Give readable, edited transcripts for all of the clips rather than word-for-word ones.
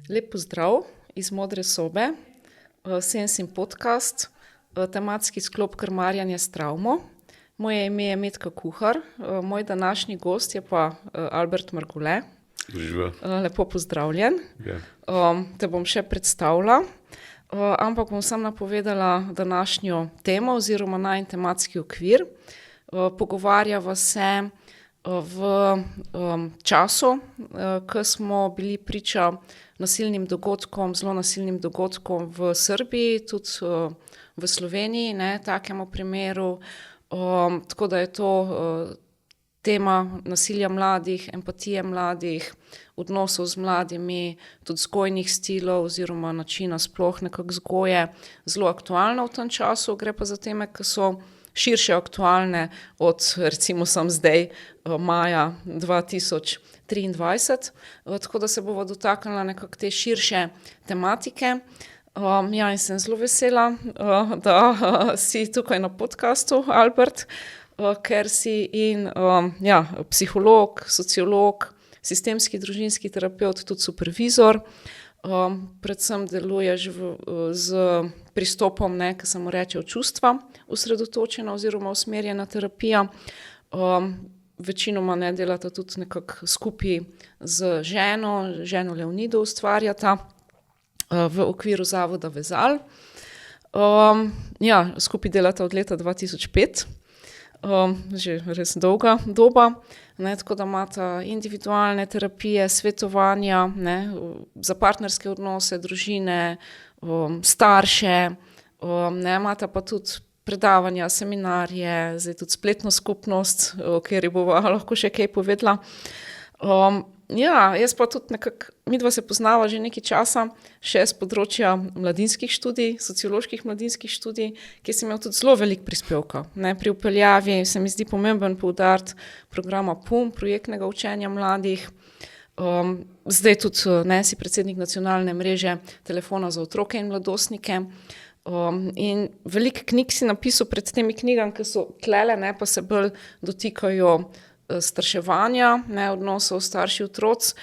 Lep pozdrav iz Modre sobe, Sensin podcast, tematski sklop Krmarjanje s travmo. Moje ime je Metka Kuhar, moj današnji gost je pa Albert Margule. Živa. Lepo pozdravljen. Ja. Te bom še predstavila, ampak bom sam napovedala današnjo temo oziroma najin tematski okvir. Pogovarjava se v času, ko smo bili priča nasilnim dogodkom, zelo nasilnim dogodkom v Srbiji, tudi v Sloveniji, takemu primeru. Tako da je to tema nasilja mladih, empatije mladih, odnosov z mladimi, tudi vzgojnih stilov oziroma načina sploh nekako vzgoje, zelo aktualna v tem času. Gre pa za teme, ki so širše aktualne od recimo sam zdaj, maja 2023. Tako da se bova dotaknila nekako te širše tematike. Ja, in sem zelo vesela, da si tukaj na podcastu, Albert, ker si psiholog, sociolog, sistemski družinski terapevt, tudi supervizor. Predvsem deluješ z pristopom, ki se mu reče čustva, osredotočena oziroma usmerjena terapija. Večinoma delata tudi nekako skupaj z ženo Leonido ustvarjata v okviru zavoda Vezal. Skupaj delata od leta 2005, že res dolga doba. Tako da imata individualne terapije, svetovanja, za partnerske odnose, družine, starše, imata pa tudi predavanja, seminarje, zdaj tudi spletno skupnost, o kateri bova lahko še kaj povedala. Jaz pa tudi nekako, midva se poznava že nekaj časa, še z področja mladinskih študij, socioloških mladinskih študij, kjer sem imel tudi zelo veliko prispevka. Pri vpeljavi se mi zdi pomemben poudariti programa PUM, projektnega učenja mladih. Zdaj tudi si predsednik nacionalne mreže telefona za otroke in mladostnike. In veliko knjig si napisal pred temi knjigami, ki so tlele, pa se bolj dotikajo starševanja, odnosov starši otroci.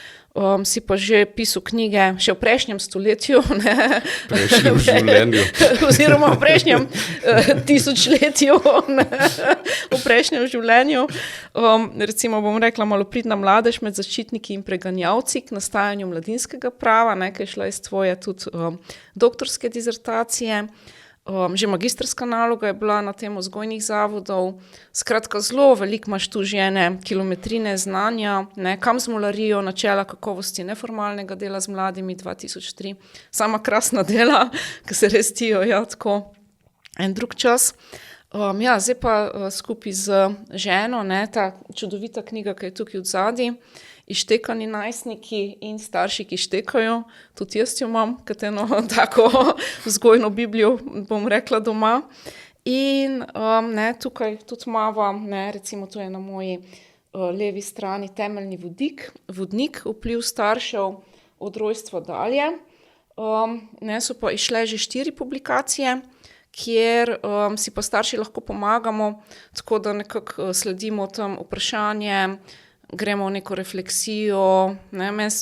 Si pa že pisal knjige še v prejšnjem stoletju. Prejšnjem življenju. Oziroma v prejšnjem tisočletju. V prejšnjem življenju. Recimo bom rekla Malopridna mladež med zaščitniki in preganjavci k nastajanju mladinskega prava, ki je šla iz tvoje tudi doktorske dizertacije. Že magistrska naloga je bila na temo vzgojnih zavodov. Skratka, zelo veliko imaš tu že ene kilometrine znanja, kam z mularijo, načela kakovosti neformalnega dela z mladimi 2003. Sama krasna dela, ki se res tijo, tako en drug čas. Zdaj pa skupaj z ženo, ta čudovita knjiga, ki je tukaj odzadaj, Ištekani najstniki in starši, ki štekajo. Tudi jaz jo imam, kot eno tako vzgojno biblijo, bom rekla, doma. In tukaj tudi imava, recimo to je na moji levi strani temeljni vodnik, vpliv staršev od rojstva dalje. So pa izšle že 4 publikacije, kjer si pa starši lahko pomagamo, tako da nekako sledimo tem vprašanjem, gremo v neko refleksijo.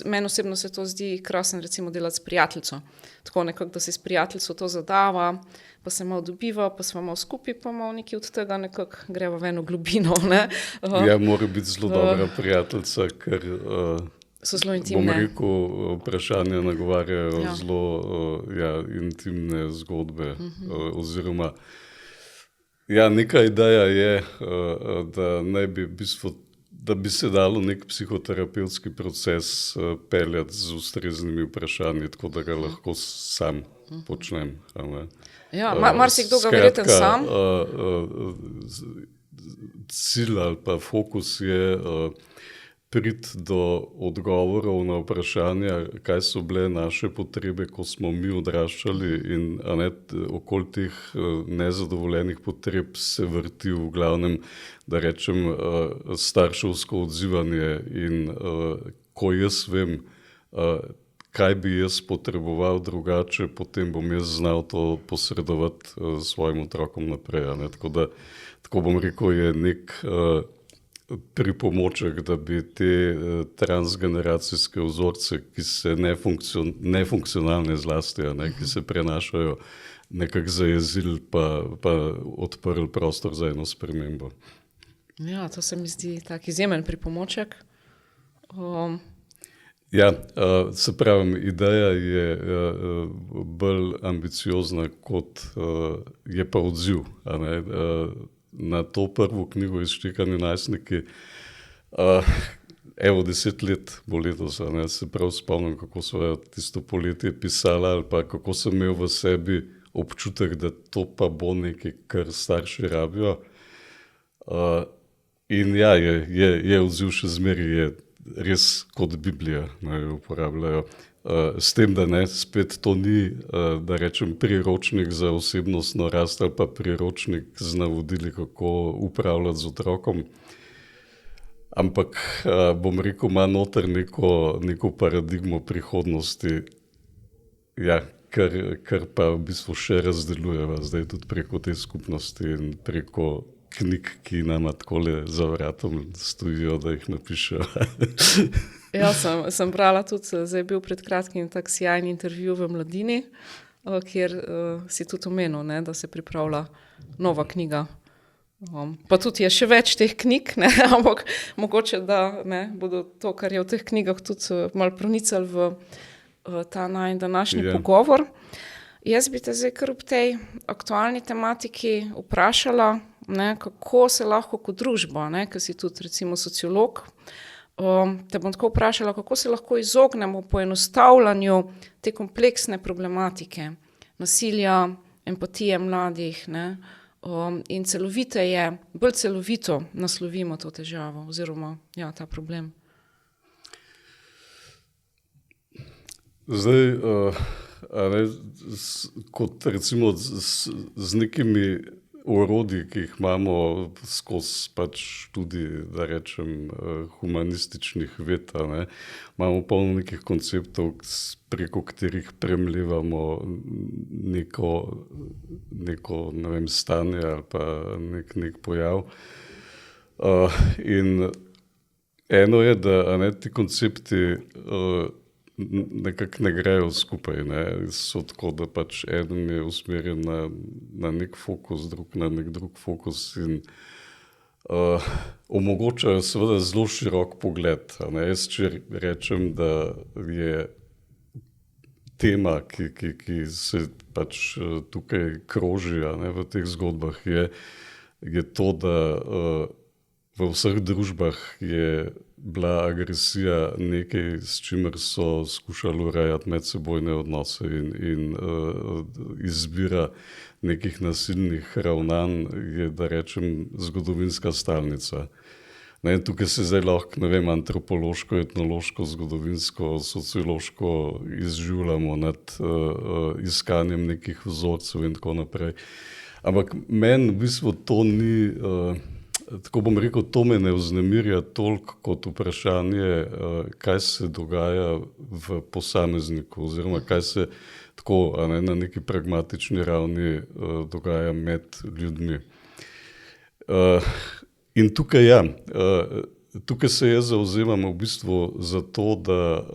Meni osebno se to zdi krasen, recimo delati s prijateljico. Tako nekako, da se s prijateljico to zadava, pa se malo dobiva, pa smo malo skupaj, pa malo nekaj od tega nekako greva v eno globino. Mora biti zelo dobra prijateljica, ker so zelo intimne. Bom rekel, vprašanja nagovarjajo zelo intimne zgodbe. Oziroma, neka ideja je, da bi se dalo nek psihoterapevtski proces peljati z ustreznimi vprašanji, tako da ga lahko sam počnem. Marsikdo ga verjetno sam. Cilj ali pa fokus je priti do odgovorov na vprašanja, kaj so bile naše potrebe, ko smo mi odraščali, in okoli teh nezadovoljenih potreb se vrti v glavnem, da rečem, starševsko odzivanje. In ko jaz vem, kaj bi jaz potreboval drugače, potem bom jaz znal to posredovati svojim otrokom naprej. Tako bom rekel, je nek pripomoček, da bi te transgeneracijske vzorce, ki se nefunkcionalne zlasti, ki se prenašajo, nekako zajezili pa odprli prostor za eno spremembo. Ja, to se mi zdi tak izjemen pripomoček. Ja, se pravim, ideja je bolj ambiciozna, kot je pa odziv. Na to prvo knjigo Izštekani najstniki, 10 let bo letos, se prav spomnim, kako so tisto poletje pisala ali pa kako sem imel v sebi občutek, da to pa bo nekaj, kar starši rabijo. In ja, je odziv še zmeraj, je res kot Biblija, jo uporabljajo. S tem, da spet to ni, da rečem, priročnik za osebnostno rast ali pa priročnik z navodili, kako upravljati z otrokom. Ampak, bom rekel, ima noter neko paradigmo prihodnosti, ja, kar pa v bistvu še razdeljujeva zdaj tudi preko te skupnosti in preko knjig, ki nama takole za vratom stojijo, da jih napišejo. Ja, sem brala tudi, zdaj je bil pred kratkim tak sjajni intervju v Mladini, kjer si tudi omenil, da se pripravlja nova knjiga. Pa tudi je še več teh knjig, ampak mogoče, da bodo to, kar je v teh knjigah, tudi malo pronicali v ta današnji pogovor. Jaz bi te zdaj kar ob tej aktualni tematiki vprašala, kako se lahko kot družba, ker si tudi recimo sociolog, te bom tako vprašala, kako se lahko izognemo poenostavljanju te kompleksne problematike, nasilja, empatije mladih, in bolj celovito naslovimo to težavo oziroma ta problem. Zdaj, kot recimo z nekimi orodji, ki jih imamo skozi pač tudi, da rečem, humanističnih ved, imamo polno nekih konceptov, preko katerih premljevamo neko stanje ali pa nek pojav. In eno je, da ti koncepti nekako ne grejo skupaj, so tako, da pač eden je usmerjen na nek fokus, drug na nek drug fokus in omogočajo seveda zelo širok pogled. Jaz, če rečem, da je tema, ki se pač tukaj kroži v teh zgodbah, je to, da v vseh družbah je bila agresija nekaj, s čimer so skušali urejati medsebojne odnose in izbira nekih nasilnih ravnanj je, da rečem, zgodovinska stalnica. Tukaj se zdaj lahko, antropološko, etnološko, zgodovinsko, sociološko izživljamo nad iskanjem nekih vzorcev in tako naprej. Ampak meni v bistvu to ni... Tako bom rekel, to me ne vznemirja toliko kot vprašanje, kaj se dogaja v posamezniku oziroma kaj se tako na neki pragmatični ravni dogaja med ljudmi. In tukaj tukaj se jaz zavzemam v bistvu za to, da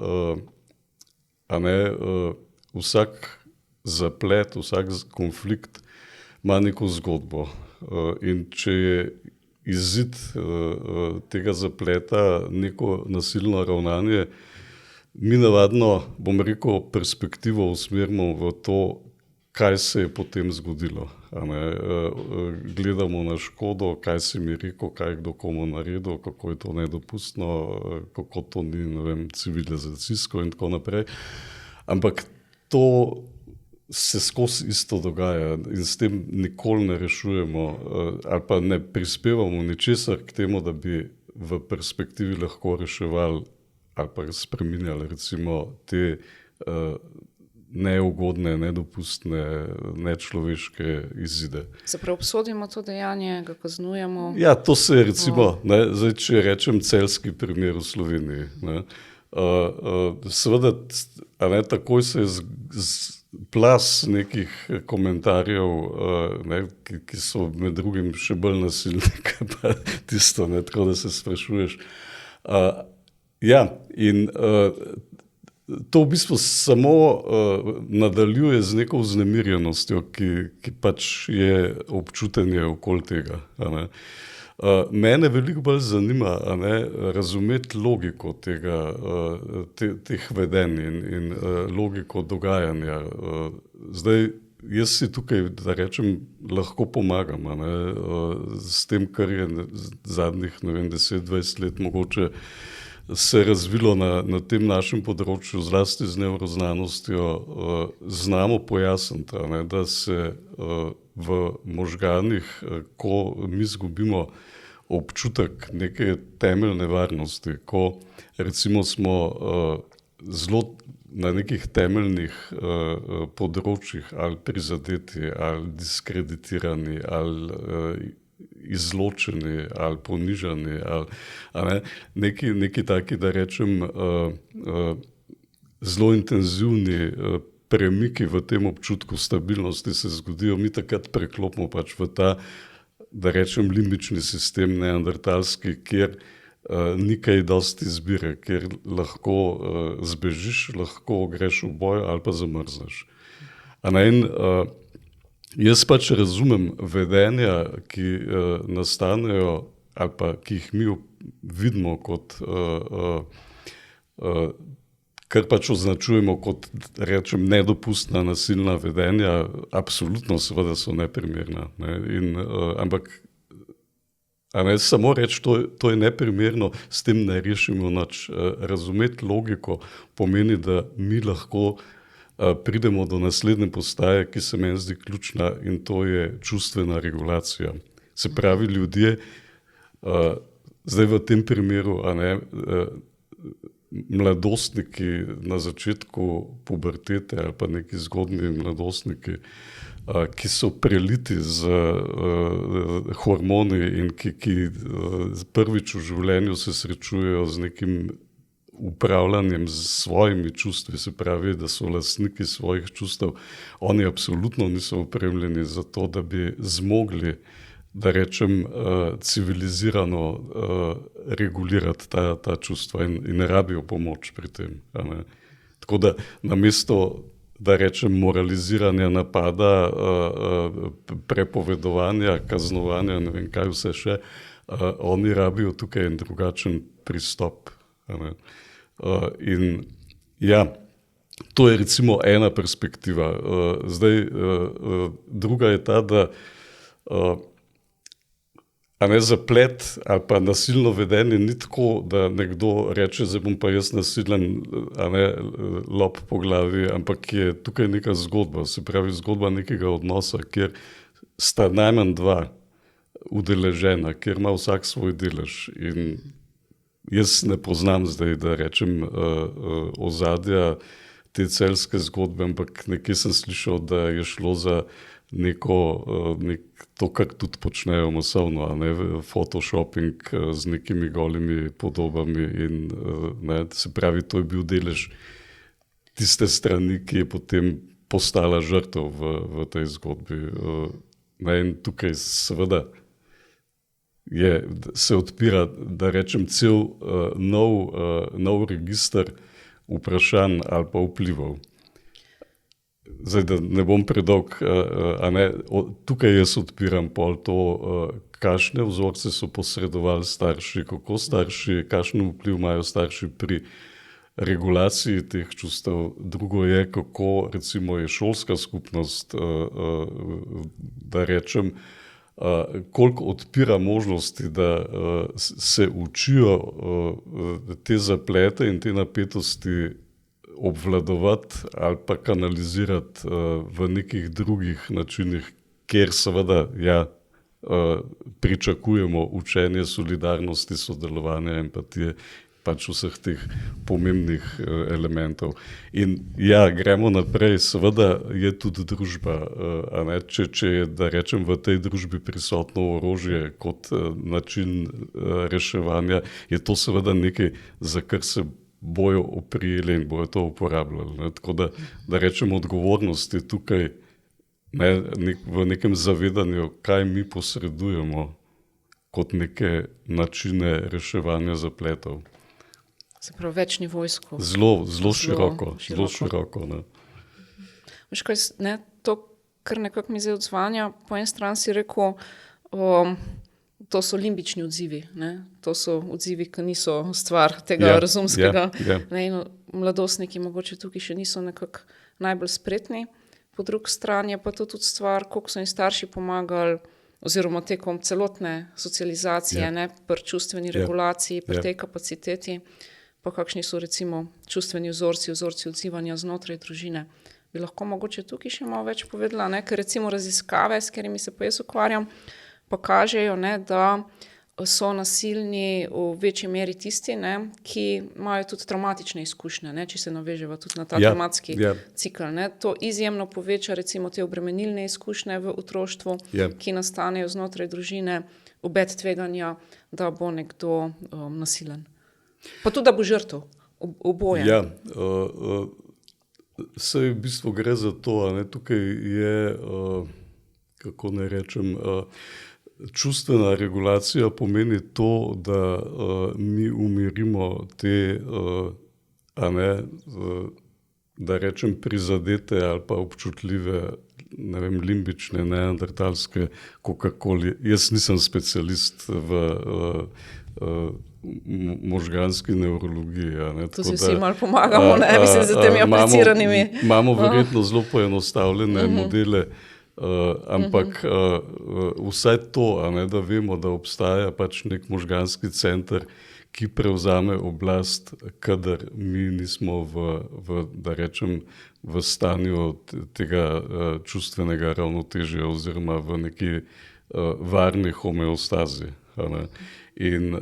vsak zaplet, vsak konflikt ima neko zgodbo. In če je izid tega zapleta neko nasilno ravnanje, mi navadno, bom rekel, perspektivo usmerimo v to, kaj se je potem zgodilo. Gledamo na škodo, kaj si mi rekel, kaj je kdo komu naredil, kako je to nedopustno, kako to ni, civilizacijsko in tako naprej. Ampak to se skozi isto dogaja in s tem nikoli ne rešujemo ali pa ne prispevamo ničesar k temu, da bi v perspektivi lahko reševali ali pa spreminjali recimo te neugodne, nedopustne, nečloveške izide. Se pravi, obsodimo to dejanje, ga kaznujemo? Ja, to se je recimo, zdaj, če rečem celjski primer v Sloveniji, seveda, takoj se je plas nekih komentarjev, ki so med drugim še bolj nasilni, kot pa tisto, tako da se sprašuješ. In to v bistvu samo nadaljuje z neko vznemirjenostjo, ki pač je občutenje okoli tega. Mene veliko bolj zanima razumeti logiko teh vedenj in logiko dogajanja. Zdaj, jaz si tukaj, da rečem, lahko pomagam s tem, kar je zadnjih 10-20 let mogoče se razvilo na tem našem področju, zlasti z nevroznanostjo, znamo pojasniti, da se v možganih, ko mi izgubimo občutek neke temeljne varnosti, ko recimo smo zelo na nekih temeljnih področjih ali prizadeti, ali diskreditirani, ali izločeni, ali ponižani, ali neki taki, da rečem, zelo intenzivni premiki v tem občutku stabilnosti se zgodijo, mi takrat preklopimo pač v ta, da rečem, limbični sistem neandertalski, kjer ni kaj dosti izbire, kjer lahko zbežiš, lahko greš v boj ali pa zamrzneš. Jaz pač razumem vedenja, ki nastanejo ali pa ki jih mi vidimo kot kar pač označujemo kot, rečem, nedopustna nasilna vedenja, absolutno seveda so neprimerna. Ampak samo reči, to je neprimerno, s tem ne rešimo nič. Razumeti logiko pomeni, da mi lahko pridemo do naslednje postaje, ki se meni zdi ključna, in to je čustvena regulacija. Se pravi, ljudje, zdaj v tem primeru, mladostniki na začetku pubertete ali pa neki zgodnji mladostniki, ki so preliti z hormoni in ki prvič v življenju se srečujejo z nekim upravljanjem z svojimi čustvi, se pravi, da so lastniki svojih čustev, oni absolutno niso opremljeni za to, da bi zmogli, da rečem, civilizirano regulirati ta čustva in ne rabijo pomoč pri tem. Tako da namesto, da rečem, moraliziranja, napada, prepovedovanja, kaznovanja, ne vem kaj vse še, oni rabijo tukaj en drugačen pristop. In ja, to je recimo ena perspektiva. Zdaj, druga je ta, da zaplet ali pa nasilno vedenje ni tako, da nekdo reče, zdaj bom pa jaz nasilen, lop po glavi, ampak je tukaj neka zgodba, se pravi zgodba nekega odnosa, kjer sta najmanj dva udeležena, kjer ima vsak svoj delež. In jaz ne poznam zdaj, da rečem, ozadja te celjske zgodbe, ampak nekje sem slišal, da je šlo za to, kar tudi počnejo masovno, photoshopping z nekimi golimi podobami in se pravi, to je bil delež tiste strani, ki je potem postala žrtev v tej zgodbi. In tukaj seveda se odpira, da rečem, cel nov register vprašanj ali pa vplivov. Zdaj, da ne bom predolg, tukaj jaz odpiram pol to, kakšne vzorce so posredovali starši, kako starši, kakšen vpliv imajo starši pri regulaciji teh čustev. Drugo je, kako recimo je šolska skupnost, da rečem, koliko odpira možnosti, da se učijo te zaplete in te napetosti obvladovati ali pa kanalizirati v nekih drugih načinih, kjer seveda pričakujemo učenje solidarnosti, sodelovanja, empatije, pač vseh teh pomembnih elementov. In gremo naprej, seveda je tudi družba, če je, da rečem, v tej družbi prisotno orožje kot način reševanja, je to seveda nekaj, za kar se bojo oprijeli in bojo to uporabljali. Ne. Tako da rečem, odgovornost je tukaj v nekem zavedanju, kaj mi posredujemo kot neke načine reševanja zapletov. Se pravi, večnivojsko. Zelo široko. Ne. Veš kaj, ne, to, kar nekako mi zdaj odzvanja, po eni strani si rekel, to so limbični odzivi, ne? To so odzivi, ki niso stvar tega razumskega. Ne, in mladostniki mogoče tukaj še niso nekako najbolj spretni. Po drugi strani je pa to tudi stvar, koliko so jim starši pomagali, oziroma tekom celotne socializacije, ne, pri čustveni regulaciji, pri tej kapaciteti, pa kakšni so recimo čustveni vzorci odzivanja znotraj družine. Bi lahko mogoče tukaj še malo več povedala, ne? Ker recimo raziskave, s katerimi se pa jaz ukvarjam, pa kažejo, ne, da so nasilni v večji meri tisti, ne, ki imajo tudi travmatične izkušnje, ne, če se naveževa tudi na ta traumatski cikl. Ne. To izjemno poveča recimo te obremenilne izkušnje v otroštvu, ki nastanejo znotraj družine, obet tveganja, da bo nekdo nasilen. Pa tudi, da bo žrtev, oboje. Ja, saj v bistvu gre za to, ne, tukaj je, kako ne rečem, čustvena regulacija pomeni to, da mi umirimo te, da rečem, prizadete ali pa občutljive, ne vem, limbične, neandertalske, kakorkoli. Jaz nisem specialist v možganski neurologiji. Ne, to si vsi malo pomagamo, ne, mislim, za temi apliciranimi. Imamo verjetno zelo poenostavljene modele, ampak vsaj to, da vemo, da obstaja pač nek možganski center, ki prevzame oblast, kadar mi nismo da rečem, v stanju tega čustvenega ravnotežja oziroma v neki varni homeostazi. In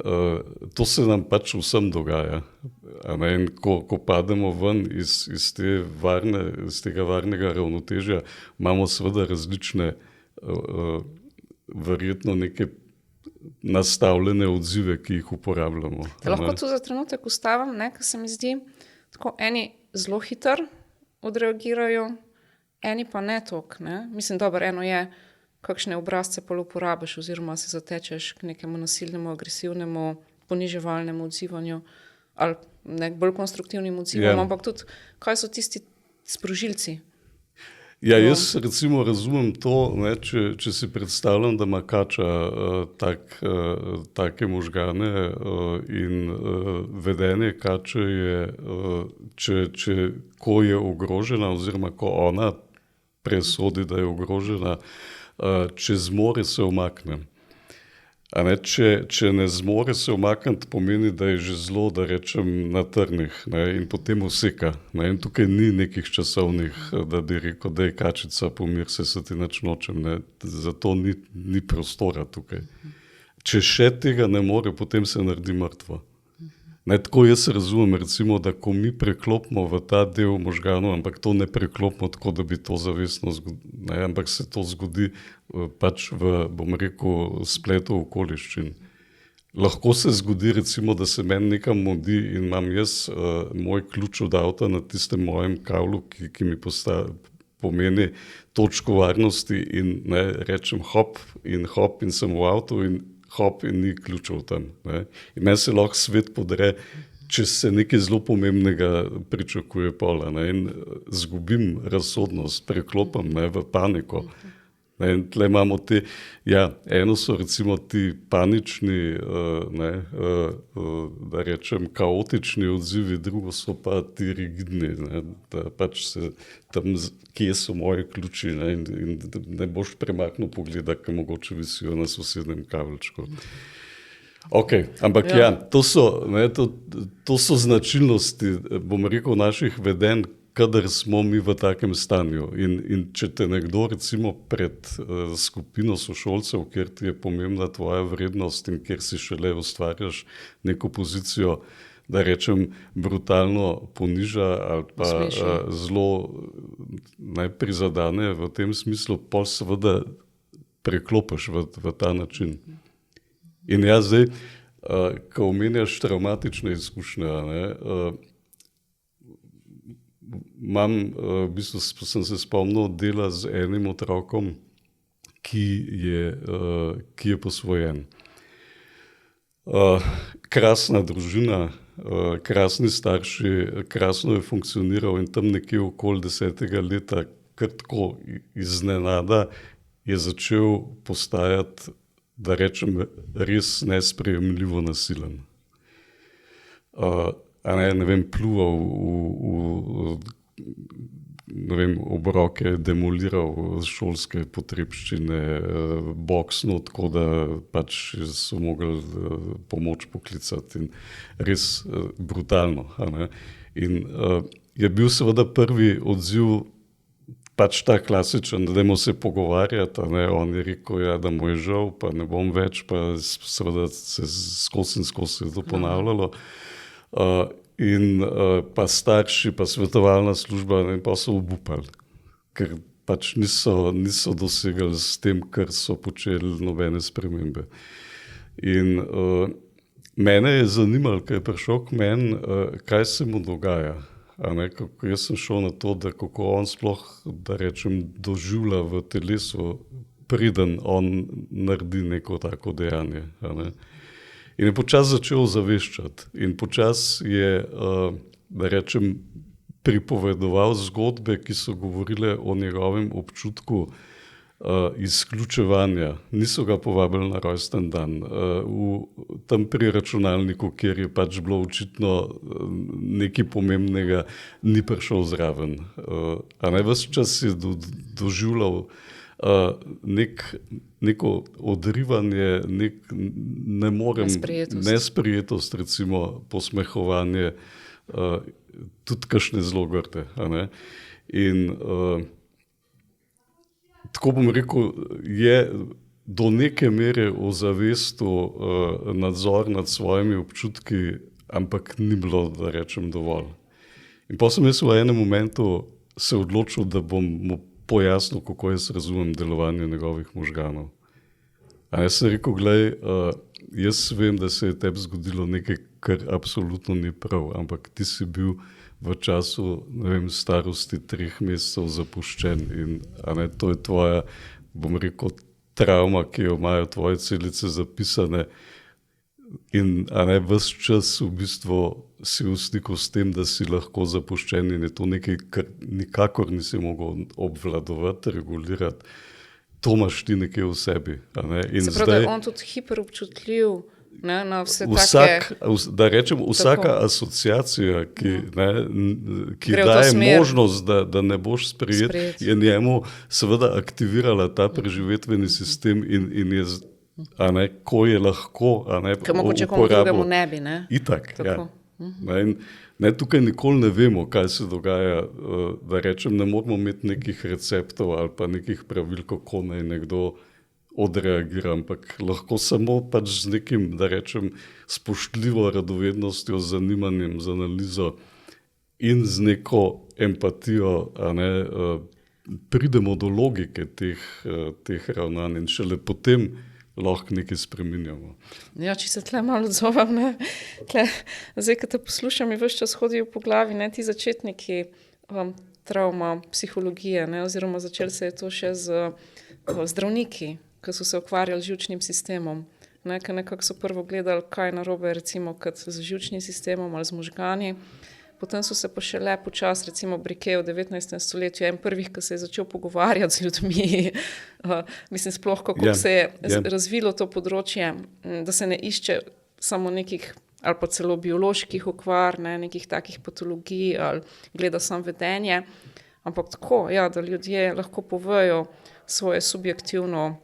to se nam pač vsem dogaja. In ko pademo ven iz tega varnega ravnotežja, imamo seveda različne, verjetno neke nastavljene odzive, ki jih uporabljamo. Lahko tu za trenutek ustavim, ker se mi zdi, tako eni zelo hitro odreagirajo, eni pa ne toliko. Mislim, dobro, eno je, kakšne obrazce pa uporabiš oziroma se zatečeš k nekemu nasilnemu, agresivnemu, poniževalnemu odzivanju ali nek bolj konstruktivnim odzivom, ampak tudi, kaj so tisti sprožilci? Ja, jaz recimo razumem to, ne, če si predstavljam, da ima kača take možgane in vedenje kače je, ko je ogrožena oziroma ko ona presodi, da je ogrožena, če zmore se umaknem. Če ne zmore se umakniti, pomeni, da je že zelo, da rečem, na trnih, in potem useka. In tukaj ni nekih časovnih, da bi rekel, da je kačica, pomir se ti nič nočem. Zato ni prostora tukaj. Če še tega ne more, potem se naredi mrtvo. Tako jaz razumem, recimo, da ko mi preklopimo v ta del možganov, ampak to ne preklopimo tako, da bi to zavestno zgodilo, ampak se to zgodi pač v, bom rekel, spletu okoliščin. Lahko se zgodi, recimo, da se meni nekam mudi in imam jaz moj ključ od avta na tistem mojem kavlu, ki mi pomeni točko varnosti in rečem hop in sem v avtu in hop in ni ključev tam. In meni se lahko svet podre, če se nekaj zelo pomembnega pričakuje pola. In zgubim razsodnost, preklopam v paniko. In tle imamo te, eno so recimo ti panični, da rečem, kaotični odzivi, drugo so pa ti rigidni, da pač se tam, kje so moje ključi, in ne boš premaknil pogleda, ki mogoče visijo na sosednjem kabelčku. Ok, ampak to so značilnosti, bom rekel, naših vedenj, kadar smo mi v takem stanju. In če te nekdo recimo pred skupino sošolcev, kjer ti je pomembna tvoja vrednost in kjer si šele ustvarjaš neko pozicijo, da rečem, brutalno poniža ali pa zelo prizadane v tem smislu, pol seveda preklopiš v ta način. In zdaj, ko omenjaš travmatične izkušnje, v bistvu sem se spomnil dela z enim otrokom, ki je posvojen. Krasna družina, krasni starši, krasno je funkcioniral in tam nekje okoli 10. leta, kar tako iznenada, je začel postajati, da rečem, res nesprejemljivo nasilen. Pluval v obroke, demoliral šolske potrebščine, boksno, tako da pač so mogli pomoč poklicati in res brutalno. In je bil seveda prvi odziv pač ta klasičen, da dajmo se pogovarjati, on je rekel, ja, da mu je žal, pa ne bom več, pa seveda se skozi to ponavljalo. In pa starši, pa svetovalna služba, pa so obupali, ker pač niso dosegali s tem, kar so počeli, nobene spremembe. In mene je zanimalo, ko je prišel k meni, kaj se mu dogaja. Jaz sem šel na to, da kako on sploh, da rečem, doživlja v telesu, preden on naredi neko tako dejanje. In je počasi začel zaveščati in počasi je, da rečem, pripovedoval zgodbe, ki so govorile o njegovem občutku izključevanja. Niso ga povabili na rojsten dan. Tam pri računalniku, kjer je pač bilo očitno nekaj pomembnega, ni prišel zraven. Ves čas je doživljal neko odrivanje, ne morem, nesprejetost, recimo posmehovanje, tudi kakšne zelo grde. In tako bom rekel, je do neke mere ozavestil nadzor nad svojimi občutki, ampak ni bilo, da rečem, dovolj. In potem sem jaz v enem momentu se odločil, da bom mu pojasnil, kako jaz razumem delovanje njegovih možganov. Jaz sem rekel, glej, jaz vem, da se je tebi zgodilo nekaj, kar absolutno ni prav, ampak ti si bil v času, starosti 3 mesecev zapuščen in to je tvoja, bom rekel, travma, ki jo imajo tvoje celice zapisane in ves čas v bistvu si v stiku s tem, da si lahko zapuščen in je to nekaj, kar nikakor nisi mogel obvladovati, regulirati. To imaš ti nekje v sebi. Se pravi, da je on tudi hiperobčutljiv na vse take... Da rečem, vsaka asociacija, ki daje možnost, da ne boš sprejet, je njemu seveda aktivirala ta preživetveni sistem in je, ko je lahko uporabil. Ker mogoče komu drugemu ne bi, ne? Itak, ja. Tukaj nikoli ne vemo, kaj se dogaja, da rečem, ne moramo imeti nekih receptov ali pa nekih pravil, kako naj nekdo odreagira, ampak lahko samo pač z nekim, da rečem, spoštljivo radovednostjo, zanimanjem, z analizo in z neko empatijo, pridemo do logike teh ravnanj in šele potem lahko nekaj spreminjamo. Ja, če se tle malo odzovem, zdaj, ko te poslušam, mi ves čas hodijo po glavi, ti začetniki travma, psihologije, oziroma začeli se je to še z zdravniki, ki so se ukvarjali z živčnim sistemom. Nekako so prvo gledali, kaj je narobe, recimo, kot z živčnim sistemom ali z možgani. Potem so se pa šele počasi, recimo Briquet v 19. stoletju, en prvih, ki se je začel pogovarjati z ljudmi, mislim sploh, kako se je razvilo to področje, da se ne išče samo nekih ali pa celo bioloških okvar, nekih takih patologij ali gleda samo vedenje, ampak tako, da ljudje lahko povejo svoje subjektivno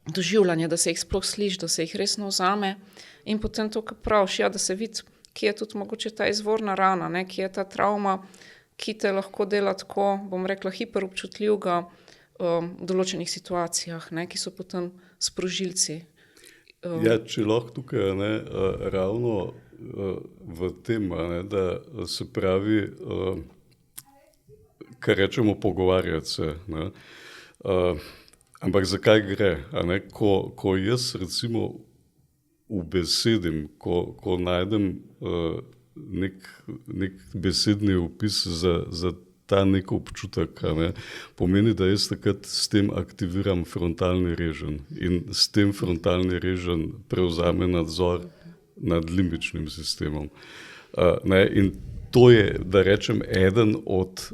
doživljanje, da se jih sploh sliši, da se jih resno vzame in potem to, kar praviš, da se vidi, kje je tudi mogoče ta izvorna rana, kje je ta travma, ki te lahko dela tako, bom rekla, hiperobčutljivega v določenih situacijah, ki so potem sprožilci. Če lahko tukaj, ravno v tem, da se pravi, kar rečemo, pogovarjati se. Ampak zakaj gre? Ko jaz recimo ubesedim, ko najdem nek besedni opis za ta nek občutek, pomeni, da jaz takrat s tem aktiviram frontalni režen in s tem frontalni režen prevzame nadzor nad limbičnim sistemom. In to je, da rečem, eden od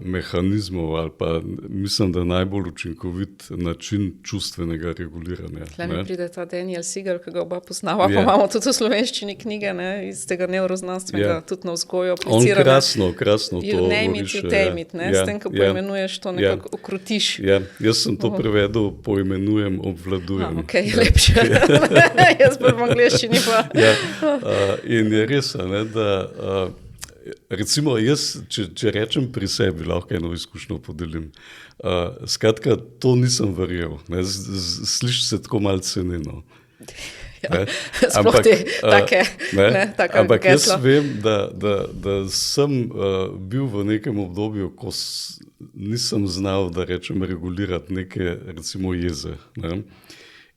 mehanizmov ali pa mislim, da najbolj učinkovit način čustvenega reguliranja. Tukaj mi pride ta Daniel Siegel, ki ga oba poznava, pa imamo tudi v slovenščini knjige, iz tega neuroznanstvenega, tudi na vzgoju aplicirane. On krasno to you name it, you tame it, s tem, ko poimenuješ, to nekako ukrutiš. Jaz sem to prevedel, poimenujem, obvladujem. Lepše. Jaz bolj v angleščini pa. In je res, da recimo jaz, če rečem pri sebi, lahko eno izkušnjo podelim. Skratka, to nisem verjel. Sliši se tako malce ceneno. Sploh te take ampak jaz vem, da sem bil v nekem obdobju, ko nisem znal, da rečem, regulirati neke, recimo, jeze.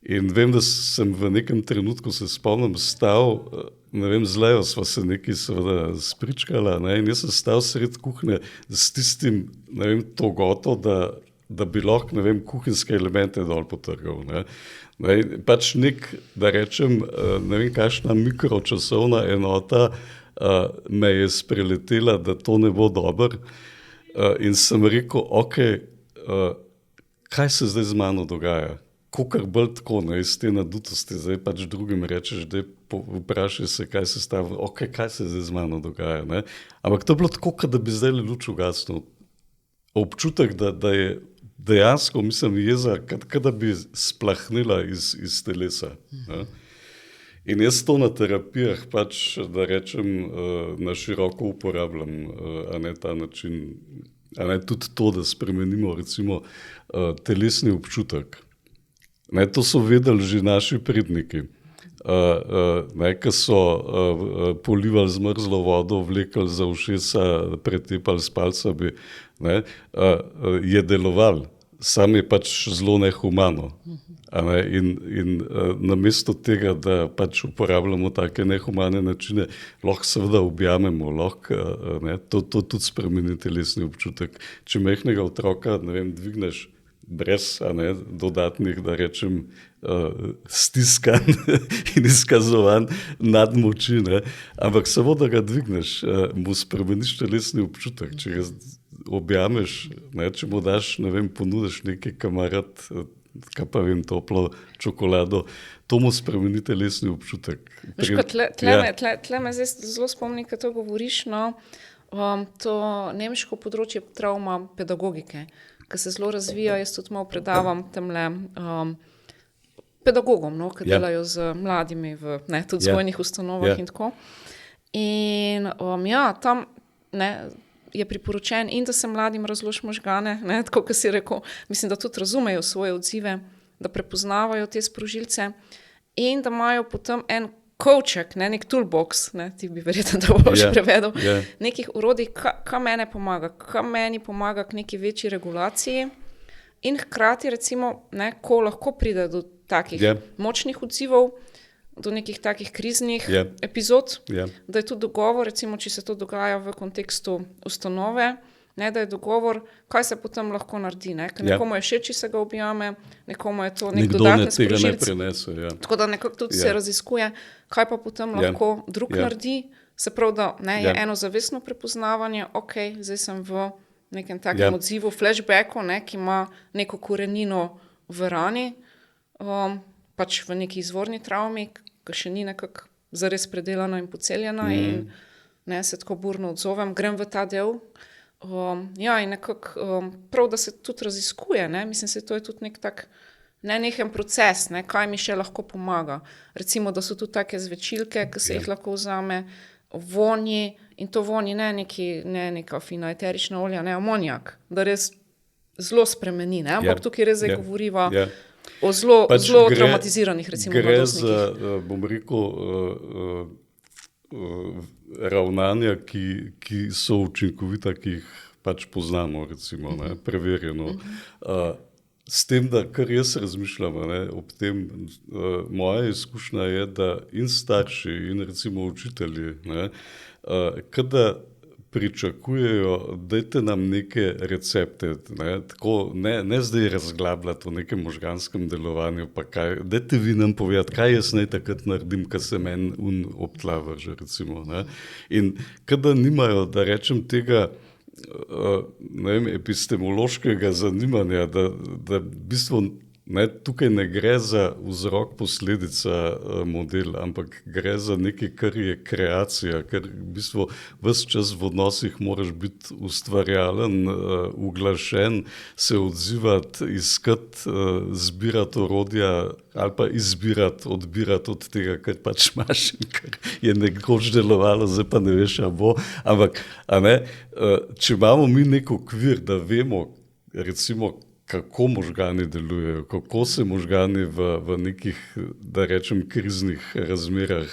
In vem, da sem v nekem trenutku, se spomnim, stal, ne vem, z Lejo sva se nekaj seveda spričkala, in jaz sem stal sred kuhne s tistim, ne vem, togoto, da bi lahko, ne vem, kuhinjske elemente dol potrgal. Pač nek, da rečem, ne vem, kakšna mikročasovna enota me je spreletela, da to ne bo dobro. In sem rekel, kaj se zdaj z mano dogaja? Kokar bolj tako, iz te nadutosti, zdaj pač drugim rečeš, da vprašaj se, kaj se stavi, kaj se zdaj z mano dogaja. Ampak to je bilo tako, da bi zdaj luč ugasnil. Občutek, da je dejansko, mislim, jeza, da bi splahnila iz telesa. In jaz to na terapijah pač, da rečem, na široko uporabljam, a ne ta način, a ne tudi to, da spremenimo, recimo, telesni občutek. To so vedeli že naši predniki, ki so polivali z mrzlo vodo, vlekli za ušesa, pretepali s palcami, je deloval, sam je pač zelo nehumano. In namesto tega, da pač uporabljamo take nehumane načine, lahko seveda objamemo, to tudi spremeni telesni občutek. Če majhnega otroka, ne vem, dvigneš brez dodatnih, da rečem, stiskan in izkazovan nadmoči, ampak samo, da ga dvigneš, mu spremeniš telesni občutek. Če ga objameš, če mu daš, ne vem, ponudiš nekaj kamarat, kaj pa vem, toplo čokolado, to mu spremeni telesni občutek. Tle me zdaj zelo spomni, ko to govoriš, to nemško področje travma pedagogike, ki se zelo razvija, jaz tudi malo predavam temle pedagogom, ki delajo z mladimi v tudi vzgojnih ustanovah in tako. In tam je priporočen in da se mladim razloži možgane, tako kot si rekel, mislim, da tudi razumejo svoje odzive, da prepoznavajo te sprožilce in da imajo potem en kovček, nek toolbox, ti bi verjetno to boš prevedel, nekih orodij, kaj mene pomaga, kaj meni pomaga k neki večji regulaciji in hkrati recimo, ko lahko pride do takih močnih odzivov, do nekih takih kriznih epizod, da je tudi dogovor, recimo, če se to dogaja v kontekstu ustanove, da je dogovor, kaj se potem lahko naredi. Ker nekomu je všeč, če se ga objame, nekomu je to nek dodatni sprožilec. Tako da nekako tudi se raziskuje, kaj pa potem lahko drug naredi. Se pravi, da je eno zavestno prepoznavanje, zdaj sem v nekem takem odzivu, flashbacku, ki ima neko korenino v rani, pač v neki izvorni travmi, ki še ni nekako zares predelana in poceljena in se tako burno odzovem, grem v ta del. In nekako prav, da se tudi raziskuje, mislim, se to je tudi nek tak nenehen proces, kaj mi še lahko pomaga. Recimo, da so tudi take zvečilke, ki se jih lahko vzame, vonji, in to vonji ne neka fina eterična olja, amonijak, da res zelo spremeni, ampak tukaj res zdaj govoriva o zelo traumatiziranih, recimo, mladostnikih. Gre za, bom rekel, ravnanja, ki so učinkovita, ki jih pač poznamo, recimo, preverjeno. S tem, da kar jaz razmišljam, ob tem, moja izkušnja je, da in starši, in recimo učitelji, kada pričakujejo, dajte nam neke recepte, ne, tako, ne zdaj razglabljati o nekem možganskem delovanju, pa kaj, dajte vi nam povedati, kaj jaz naj takrat naredim, ko se meni obtla vrže, recimo. Ne. In kada nimajo, da rečem tega, ne vem, epistemološkega zanimanja, da v bistvu ne, tukaj ne gre za vzrok-posledica model, ampak gre za nekaj, kar je kreacija, ker v bistvu ves čas v odnosih moraš biti ustvarjalen, uglašen, se odzivati, iskati, zbirati orodja ali pa izbirati, odbirati od tega, kar pač imaš in kar je nekoč delovalo, zdaj pa ne veš, a bo. Ampak, a ne, če imamo mi nek okvir, da vemo, recimo, kako možgani delujejo, kako se možgani v nekih, da rečem, kriznih razmerah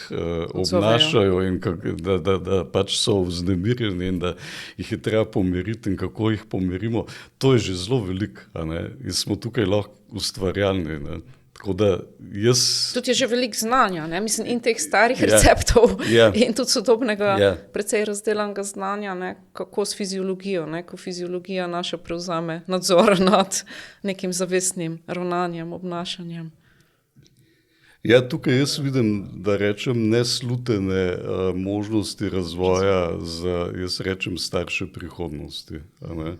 obnašajo in da pač so vznemirjeni in da jih je treba pomiriti in kako jih pomirimo, to je že zelo veliko, a ne, in smo tukaj lahko ustvarjalni, ne. Tako da jaz... Tudi je že veliko znanja, ne? Mislim, in teh starih receptov in tudi sodobnega, precej razdelanega znanja, ne? Kako s fiziologijo, ne? Ko fiziologija naša prevzame nadzor nad nekim zavestnim ravnanjem, obnašanjem. Ja, tukaj jaz vidim, da rečem, neslutene možnosti razvoja za, jaz rečem, starše prihodnosti, a ne?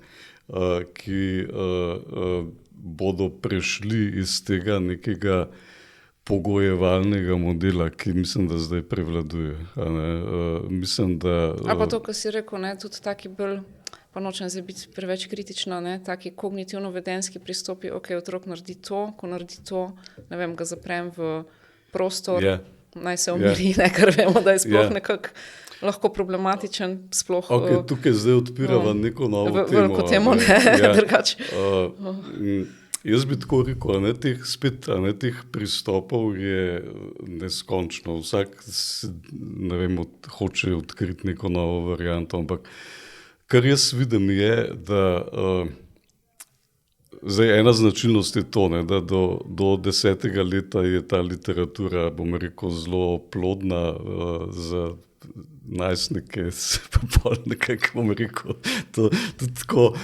Ki bodo prešli iz tega nekega pogojevalnega modela, ki mislim, da zdaj prevladuje. Mislim, da... A pa to, ko si rekel, ne, tudi taki bolj, pa nočem zdaj biti preveč kritična, ne, taki kognitivno-vedenski pristopi, ok, otrok naredi to, ko naredi to, ne vem, ga zaprem v prostor, naj se umiri, ne, ker vemo, da je sploh nekako lahko problematičen, sploh... Ok, tukaj zdaj odpirava neko novo temo. Veliko temo, ne, drugače. Jaz bi tako rekel, teh pristopov je neskončno. Vsak, ne vem, hoče odkriti neko novo varianto, ampak kar jaz vidim je, da zdaj ena značilnost je to, ne, da do 10. leta je ta literatura, bom rekel, zelo plodna za najstnike, pa pol nekako, bom rekel, to tudi tako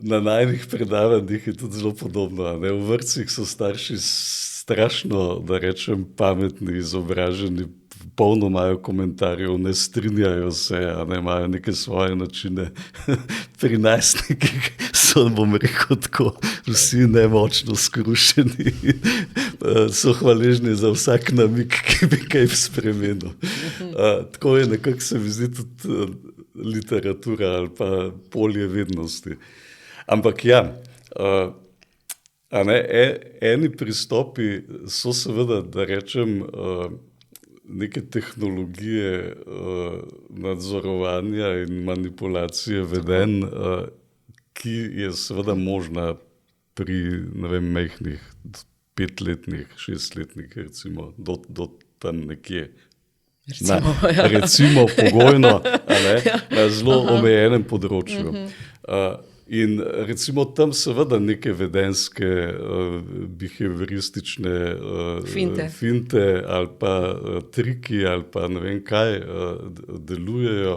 na najnih predavanjih je tudi zelo podobno. Ne. V vrtcih so starši strašno, da rečem, pametni, izobraženi, polno imajo komentarjev, ne strinjajo se, a ne, imajo neke svoje načine. Pri najstnikih so, bom rekel, tako vsi nemočno skrušeni, so hvaležni za vsak namig, ki bi kaj spremenil. Tako je nekako, se mi zdi, tudi literatura ali pa polje vednosti. Ampak ja, a ne, eni pristopi so seveda, da rečem, neke tehnologije nadzorovanja in manipulacije vedenj, ki je seveda možna pri, ne vem, majhnih, 5-letnih, 6-letnih, recimo, do tam nekje. Recimo pogojno, a ne, na zelo omejenem področju. In recimo tam seveda neke vedenjske, behavioristične finte ali pa triki ali pa ne vem kaj delujejo,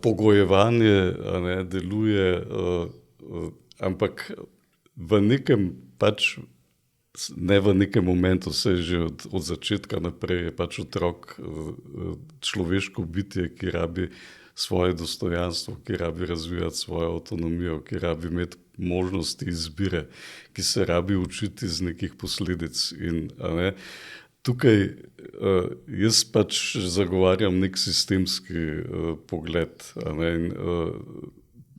pogojevanje ne, deluje, ampak v nekem pač, ne v nekem momentu, se že od začetka naprej je pač otrok človeško bitje, ki rabi svoje dostojanstvo, ki rabi razvijati svojo avtonomijo, ki rabi imeti možnosti izbire, ki se rabi učiti iz nekih posledic. In, a ne, tukaj jaz pač zagovarjam nek sistemski pogled. A ne, in,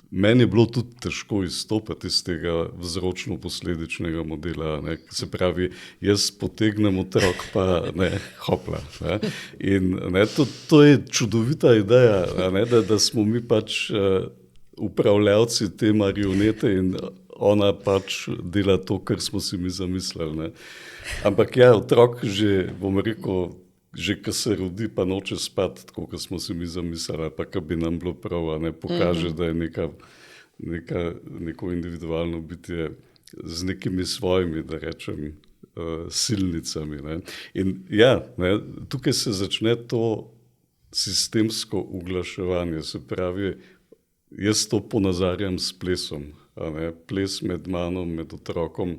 meni je bilo tudi težko izstopati iz tega vzročno-posledičnega modela. Ne. Se pravi, jaz potegnem otrok, pa ne, hopla. Ne. In ne, to je čudovita ideja, ne, da smo mi pač upravljavci te marionete in ona pač dela to, kar smo si mi zamislili. Ne. Ampak ja, otrok že, bom rekel, že ko se rodi, pa noče spati, tako kot smo si mi zamislili, pa ko bi nam bilo prav, ne, pokaže, da je neko individualno bitje z nekimi svojimi, da rečem, silnicami. Ne. In ja, ne, tukaj se začne to sistemsko uglaševanje, se pravi, jaz to ponazarjam s plesom, a ne, ples med mano, med otrokom,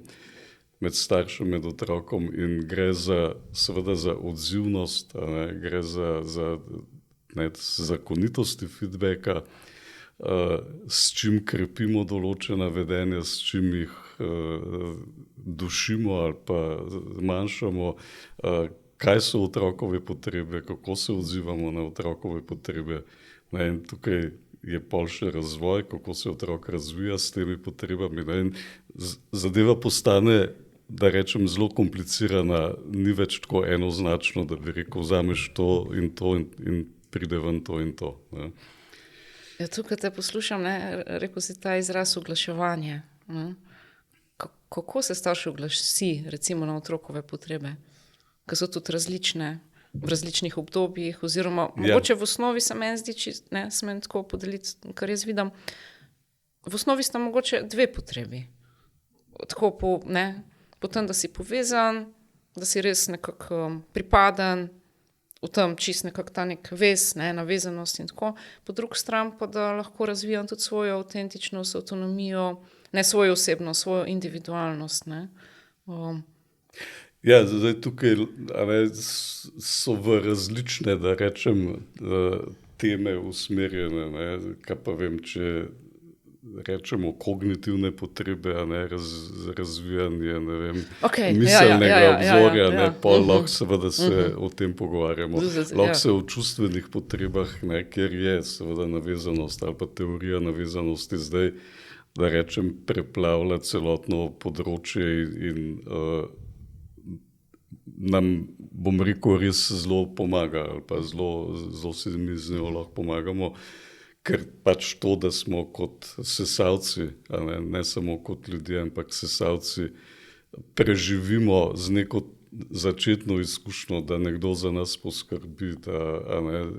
med staršem, med otrokom in gre seveda za odzivnost, a ne, gre za zakonitosti feedbacka, s čim krepimo določena vedenja, s čim jih dušimo ali pa manjšamo, kaj so otrokove potrebe, kako se odzivamo na otrokove potrebe. In tukaj je pol še razvoj, kako se otrok razvija s temi potrebami. In zadeva postane, da rečem, zelo komplicirana, ni več tako enoznačno, da bi rekel, vzameš to in pride ven to in to. Ne. Ja, tukaj te poslušam, rekel si ta izraz oglaševanje. Kako se starši oglasi, recimo na otrokove potrebe, ki so tudi različne v različnih obdobjih, oziroma mogoče v osnovi se meni zdi, smem tako podeliti, kar jaz vidim, v osnovi sta mogoče dve potrebi. Tako po tem, da si povezan, da si res nekako pripaden, v tem čist nekako ta nek vez, navezanost in tako. Po drugi strani pa, da lahko razvijam tudi svojo avtentičnost, avtonomijo, ne svojo osebnost, svojo individualnost. Ja, zdaj tukaj so v različne, da rečem, teme usmerjene, kaj pa vem, če rečemo kognitivne potrebe, razvijanje, miselnega obzorja, pol lahko seveda se o tem pogovarjamo. Lahko se o čustvenih potrebah, kjer je seveda navezanost ali pa teorija navezanosti zdaj, da rečem, preplavlja celotno področje in nam, bom rekel, res zelo pomaga ali pa zelo si mi z njo lahko pomagamo. Ker pač to, da smo kot sesalci, ne samo kot ljudje, ampak sesalci, preživimo z neko začetno izkušnjo, da nekdo za nas poskrbi, da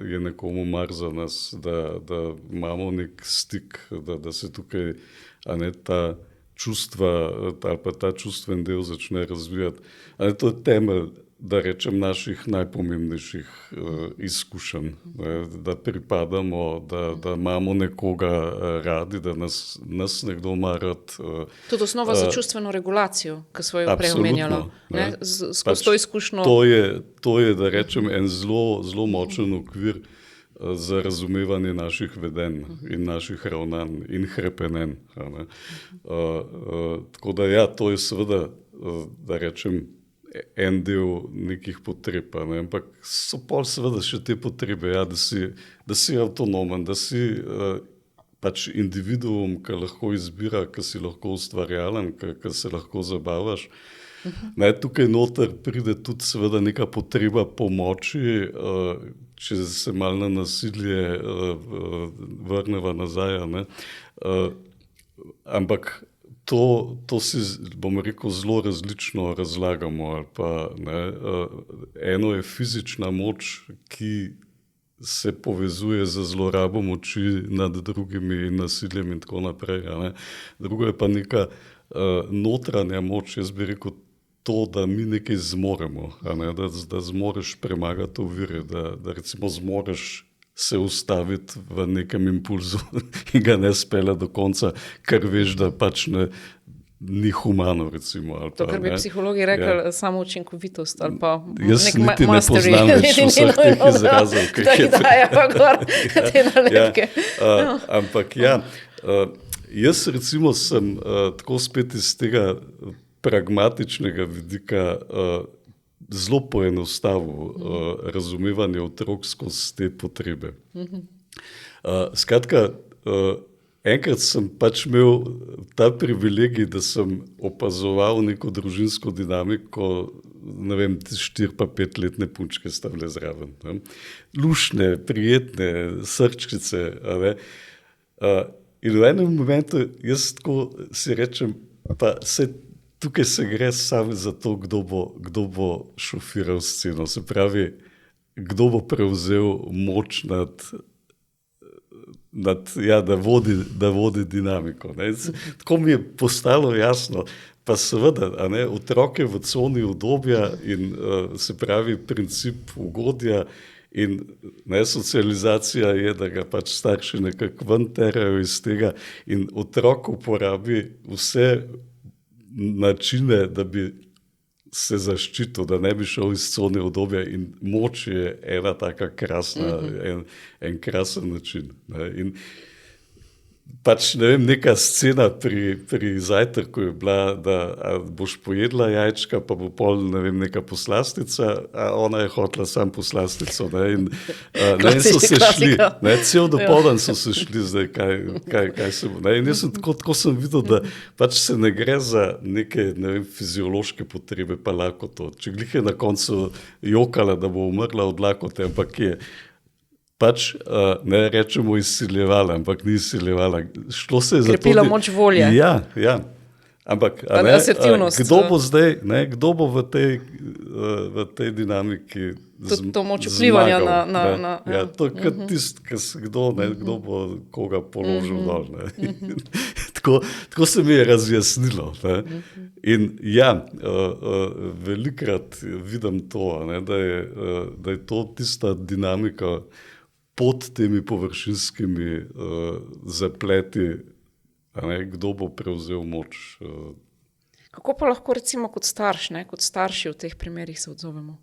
je nekomu mar za nas, da imamo nek stik, da se tukaj ta čustva ali pa ta čustven del začne razvijati. To je temelj, da rečem, naših najpomembnejših izkušenj, da pripadamo, da imamo nekoga radi, da nas nekdo ima rad. Tudi osnova za čustveno regulacijo, ki smo jo prej omenjali. Skozi to izkušnjo. To je, da rečem, en zelo močen okvir za razumevanje naših vedenj in naših ravnanj in hrepenenj. Tako da ja, to je seveda, da rečem, en del nekih potreb, ampak so pol seveda še te potrebe, da si avtonomen, da si pač individuum, ki lahko izbira, ki si lahko ustvarjalen, ki se lahko zabavaš. Tukaj noter pride tudi seveda neka potreba pomoči, če se malo na nasilje vrneva nazaj, ampak to si, bom rekel, zelo različno razlagamo. Ali pa, eno je fizična moč, ki se povezuje z zlorabo moči nad drugimi in nasiljem in tako naprej. Drugo je pa neka notranja moč, jaz bi rekel to, da mi nekaj zmoremo, da zmoreš premagati ovire, da recimo zmoreš se ustaviti v nekem impulzu in ga ne spela do konca, ker veš, da pač ni humano, recimo. To, kar bi psihologi rekli, samo učinkovitost ali pa jaz niti ne poznam več vseh teh izrazov, ki jih daje pa gor te nalepke. Ampak jaz recimo sem tako spet iz tega pragmatičnega vidika zelo poenostavil razumevanje otrok skozi te potrebe. Skratka, enkrat sem pač imel ta privilegij, da sem opazoval neko družinsko dinamiko, 4 pa 5-letne punčke sta bile zraven. Lušne, prijetne, srčkice. In v enem momentu jaz tako si rečem, pa tukaj se gre samo za to, kdo bo šofiral sceno. Se pravi, kdo bo prevzel moč da vodi dinamiko. Tako mi je postalo jasno. Pa seveda, otroke v coni udobja in se pravi princip ugodja In socializacija je, da ga pač starši nekako ven terajo iz tega in otrok uporabi vse načine, da bi se zaščitil, da ne bi šel iz cone udobja in moč je ena taka krasna, en krasen način. Ne. In pač, ne vem, neka scena pri zajtrku je bila, da boš pojedla jajčka, pa bo pol, ne vem, neka poslastica, a ona je hotela sam poslastico. Ne, in so se šli, ne, cel dopoldan so se šli zdaj, kaj se bo. Ne, in jaz sem tako sem videl, da pač se ne gre za neke, ne vem, fiziološke potrebe, pa lakoto. Če glih je na koncu jokala, da bo umrla od lakote, ampak je pač, ne rečemo izsiljevala, ampak ni izsiljevala. Šlo se je za to, krepila moč volje. Ja. Ampak, kdo bo zdaj, ne, kdo bo v tej dinamiki to moč vplivanja na ja, to je kot tisti, kdo bo koga položil dol. Ne. Tako se mi je razjasnilo. Ne. In ja, velikrat vidim to, ne, da je to tista dinamika pod temi površinskimi zapleti, ne, kdo bo prevzel moč. Kako pa lahko recimo kot starš, ne, kot starši v teh primerih se odzovemo?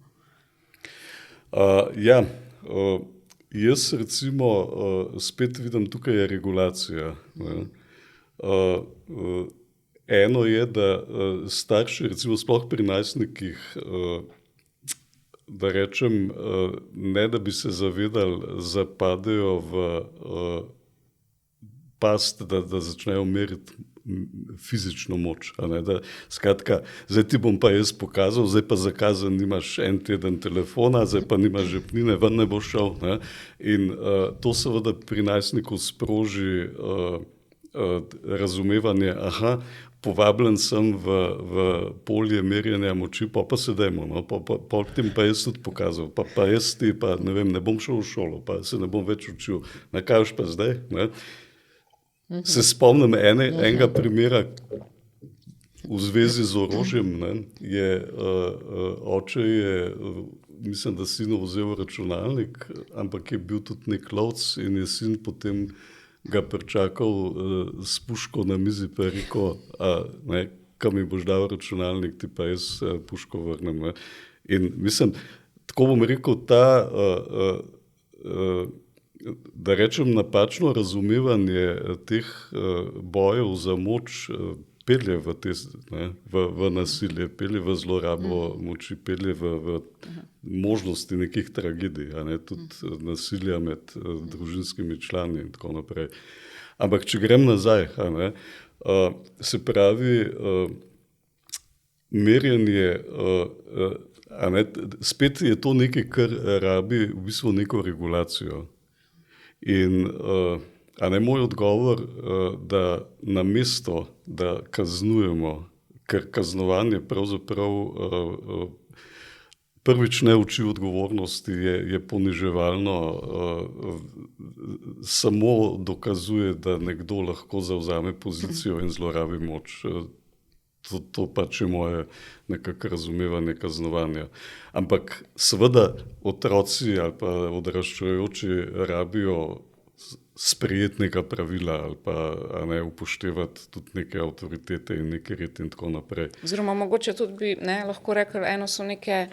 Jaz recimo spet vidim, tukaj je regulacija. Ne. Eno je, da starši recimo sploh pri najstnikih, da rečem, ne da bi se zavedali, zapadejo v past, da začnejo meriti fizično moč. A ne, da, skratka, zdaj ti bom pa jaz pokazal, zdaj pa zakazan nimaš en teden telefona, zdaj pa nimaš žepnine, ven ne bo šel. Ne. In to seveda pri najstniku sproži razumevanje, povabljen sem v polje merjenja moči, pa se dajmo, no, pa tem pa jaz tudi pokazal, pa jaz ti pa, ne vem, ne bom šel v šolo, pa se ne bom več učil. Na kaj už pa zdaj? Ne? Se spomnim enega primera v zvezi z orožjem, ne, je oče je, mislim, da sinu vzel računalnik, ampak je bil tudi nek lovc in je sin potem ga pričakal s puško na mizi, pa je rekel, kam mi boš dal računalnik, ti pa jaz puško vrnem. Ne. In mislim, tako bom rekel, da rečem napačno razumevanje teh bojev za moč pelje v nasilje, pelje v zlorabo moči, pelje v možnosti nekih tragedij, ne, tudi nasilja med družinskimi člani in tako naprej. Ampak, če grem nazaj, ne, se pravi, merjenje, ne, spet je to nekaj, kar rabi v bistvu neko regulacijo. In moj odgovor, da namesto, da kaznujemo, ker kaznovanje pravzaprav prvič ne uči odgovornosti, je poniževalno, samo dokazuje, da nekdo lahko zavzame pozicijo in zlorabi moč. To pač je moje nekako razumevanje kaznovanja. Ampak seveda otroci ali pa odraščajoči rabijo sprejetnega pravila ali pa ne upoštevati tudi neke avtoritete in neke red in tako naprej. Oziroma mogoče tudi bi lahko rekli, eno so neke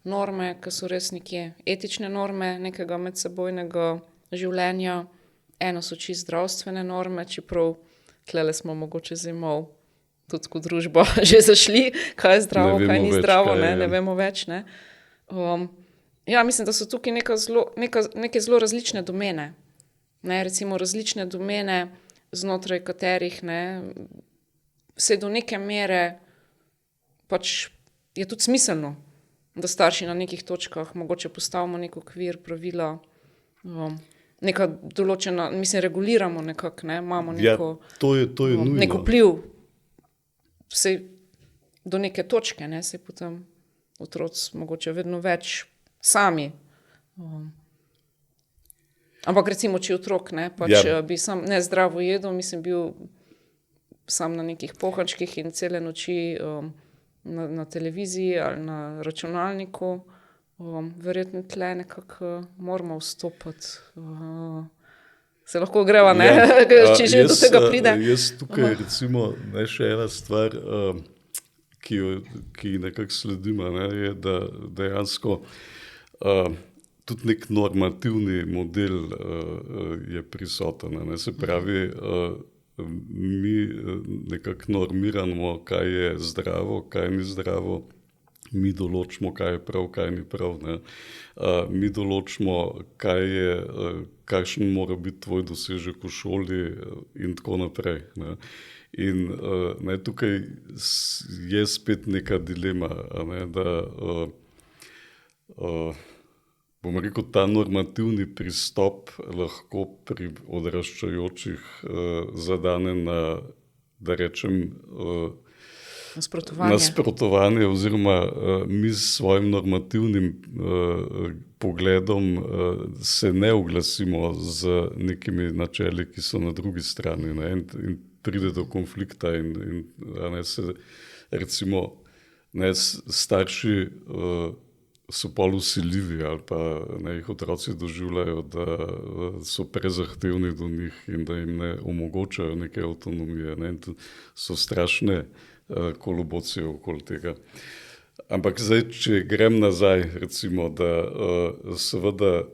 norme, ki so res neke etične norme nekega medsebojnega življenja, eno so čisto zdravstvene norme, čeprav tlele smo mogoče zdaj malo tudi kot družbo že zašli, kaj je zdravo, kaj ni zdravo, ne vemo več. Ne. Mislim, da so tukaj neke zelo različne domene. Ne, recimo različne domene, znotraj katerih se do neke mere pač je tudi smiselno, da starši na nekih točkah mogoče postavimo nek okvir, pravila, neka določena, mislim, reguliramo nekako, imamo neko, to je nujno. Nek vpliv vsej do neke točke, se potem otroci mogoče vedno več sami. Ampak recimo, če otrok bi sam nezdravo jedel, mislim, bil sam na nekih pohančkih in cele noči na televiziji ali na računalniku, verjetno tle nekako moramo vstopiti. Se lahko greva, ne? Če že do tega pride. Jaz tukaj recimo še ena stvar, ki nekako sledima, ne, je, da dejansko tudi nek normativni model je prisoten. Ne. Se pravi, mi nekako normiramo, kaj je zdravo, kaj ni zdravo. Mi določimo, kaj je prav, kaj ni prav. Ne. Mi določimo, kakšen mora biti tvoj dosežek v šoli in tako naprej. Ne. In ne, tukaj je spet neka dilema, ne, da bom rekel, ta normativni pristop lahko pri odraščajočih zadane na, da rečem, nasprotovanje oziroma mi s svojim normativnim pogledom se ne oglasimo z nekimi načeli, ki so na drugi strani, ne, in pride do konflikta in ne, se recimo ne, starši so pol vsiljivi ali pa ne, jih otroci doživljajo, da so prezahtevni do njih in da jim ne omogočajo neke avtonomije, ne, in so strašne kolobocije okoli tega. Ampak zdaj, če grem nazaj, recimo, da seveda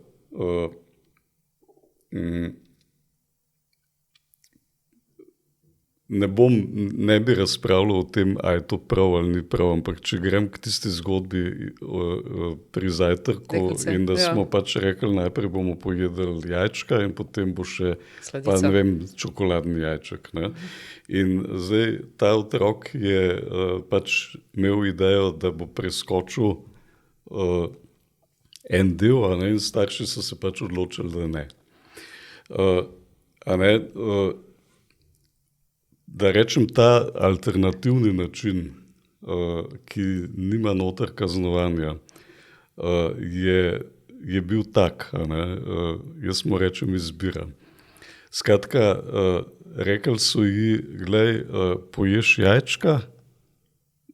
ne bi razpravljal o tem, a je to prav ali ni prav, ampak če grem k tisti zgodbi pri zajtrku in da smo pač rekli, najprej bomo pojedli jajčka in potem bo še pa, ne vem, čokoladni jajček. Ne. In zdaj ta otrok je pač imel idejo, da bo preskočil en del, a ne, in starši so se pač odločili, da ne. A ne, da rečem, ta alternativni način, ki nima noter kaznovanja, je bil tak, a ne, jaz mu rečem izbira. Skratka, rekli so ji, glej, poješ jajčka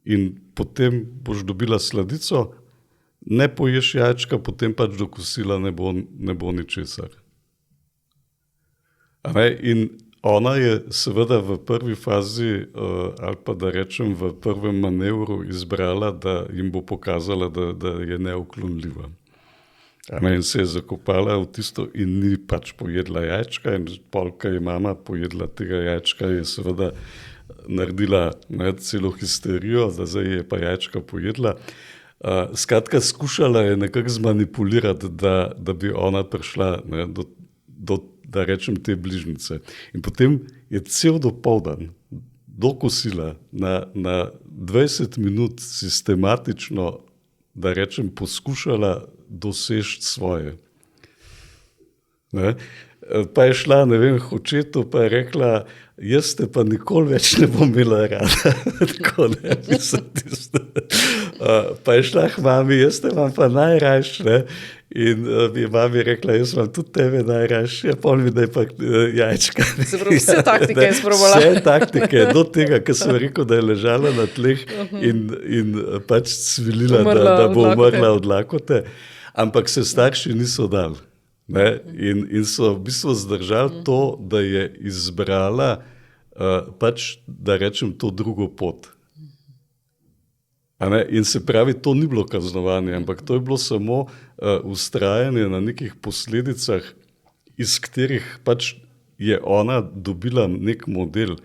in potem boš dobila sladico, ne poješ jajčka, potem pač do kosila ne bo ničesar. A ne, in ona je seveda v prvi fazi, ali pa da rečem v prvem manevru izbrala, da jim bo pokazala, da je neuklonljiva. In se je zakopala v tisto in ni pač pojedla jajčka in polka je mama pojedla tega jajčka, je seveda naredila celo histerijo, da zdaj je pa jajčka pojedla. Skratka, skušala je nekako zmanipulirati, da bi ona prišla do da rečem, te bližnjice. In potem je cel dopoldan do kosila na 20 minut sistematično, da rečem, poskušala doseči svoje. Ne? Pa je šla, ne vem, k očetu, pa je rekla, jaz te pa nikoli več ne bom imela rada. Tako, ne, mislim, tisto. Pa je šla k mami, jaz te imam pa najrajš, ne. In bi je mami rekla, jaz imam tudi tebe najrajš, ja, pol mi daj pa jajčka. Vse taktike je sprobala. Vse taktike, do tega, ker sem rekel, da je ležala na tleh in pač cvilila, da bo umrla od lakote. Ampak se starši niso dali. Ne? In so v bistvu zdržali to, da je izbrala pač, da rečem, to drugo pot. In se pravi, to ni bilo kaznovanje, ampak to je bilo samo vztrajanje na nekih posledicah, iz katerih pač je ona dobila nek model.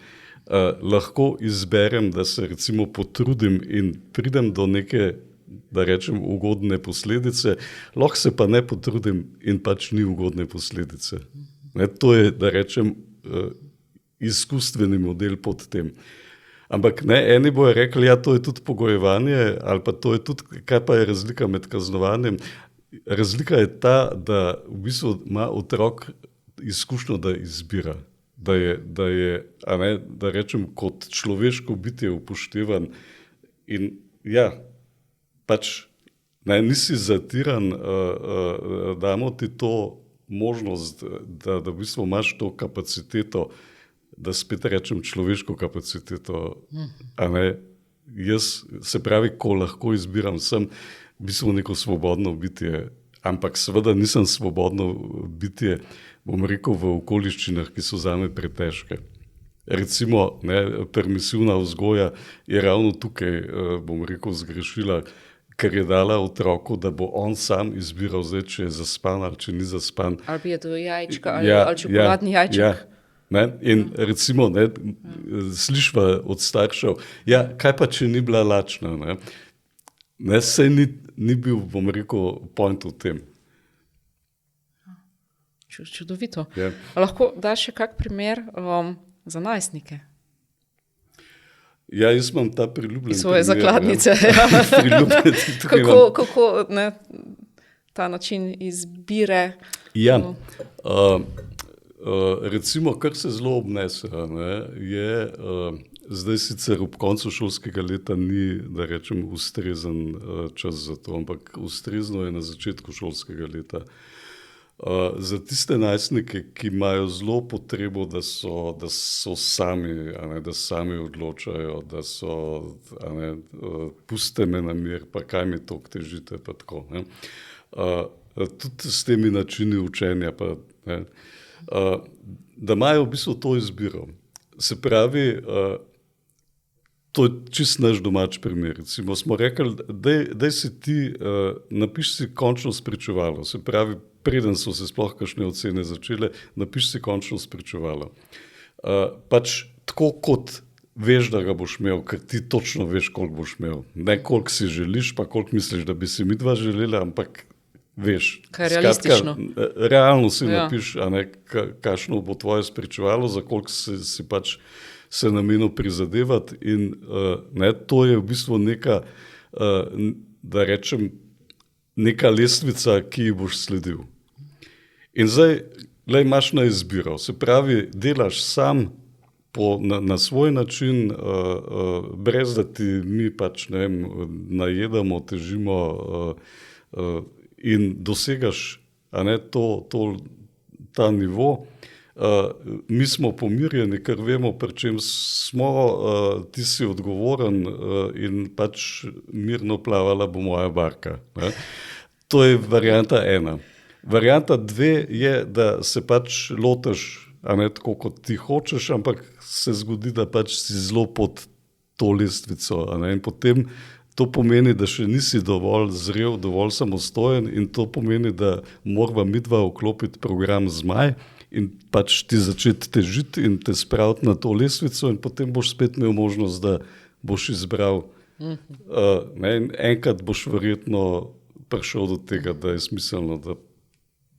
Lahko izberem, da se recimo potrudim in pridem do neke, da rečem, ugodne posledice, lahko se pa ne potrudim in pač ni ugodne posledice. To je, da rečem, izkustveni model pod tem. Ampak ne, eni bojo rekli, ja, to je tudi pogojevanje, ali pa to je tudi, kaj pa je razlika med kaznovanjem. Razlika je ta, da v bistvu ima otrok izkušnjo, da izbira, da je, a ne, da rečem, kot človeško bitje upoštevan in ja, pač ne, nisi zatiran, damo ti to možnost, da v bistvu imaš to kapaciteto, da spet rečem človeško kapaciteto, a ne, jaz, se pravi, ko lahko izbiram sem, v bistvu neko svobodno bitje, ampak seveda nisem svobodno bitje, bom rekel, v okoliščinah, ki so zame pretežke. Recimo, permisivna vzgoja je ravno tukaj, bom rekel, zgrešila, ker je dala otroku, da bo on sam izbiral zdaj, če je zaspan ali če ni zaspan. Ali bi jedel jajčka ali čokoladni jajček. Ja. In recimo, slišva od staršev, kaj pa, če ni bila lačna? Sej ni bil, bom rekel, point v tem. Čudovito. Ja. Lahko daš še kak primer za najstnike? Ja, jaz imam ta priljubljen svoje zakladnice. Kako ta način izbire? Ja, recimo, kar se zelo obnese, je, zdaj sicer ob koncu šolskega leta ni, da rečem, ustrezen čas za to, ampak ustrezno je na začetku šolskega leta. Za tiste najstnike, ki imajo zelo potrebo, da so sami, da sami odločajo, da so, puste me na mir, pa kaj mi toliko težite, pa tako. Tudi s temi načini učenja, pa, da imajo v bistvu to izbiro. Se pravi, to je čist naš domač primer. Recimo smo rekli, daj si ti, napiši si končno spričevalo, se pravi, preden so se sploh kakšne ocene začele, napiši si končno spričevalo. Pač tako kot veš, da ga boš imel, ker ti točno veš, koliko boš imel. Ne koliko si želiš, pa koliko misliš, da bi si midva želela, ampak veš. Kaj je realistično. Realno si napiš, kakšno bo tvoje spričevalo, za koliko si pač se namenil prizadevati in to je v bistvu neka, da rečem, neka lestvica, ki ji boš sledil. In zdaj, imaš na izbiro, se pravi, delaš sam na svoj način, brez da ti mi pač, najedamo, težimo in dosegaš ta nivo. Mi smo pomirjeni, ker vemo, pri čem smo, ti si odgovoren in pač mirno plavala bo moja barka. To je varianta 1. Varianta 2 je, da se pač lotaš, tako kot ti hočeš, ampak se zgodi, da pač si zelo pod to lestvico. In potem to pomeni, da še nisi dovolj zrel, dovolj samostojen in to pomeni, da morava midva vklopiti program Zmaj in pač ti začeti težiti in te spraviti na to lestvico in potem boš spet imel možnost, da boš izbral. Enkrat boš verjetno prišel do tega, da je smiselno, da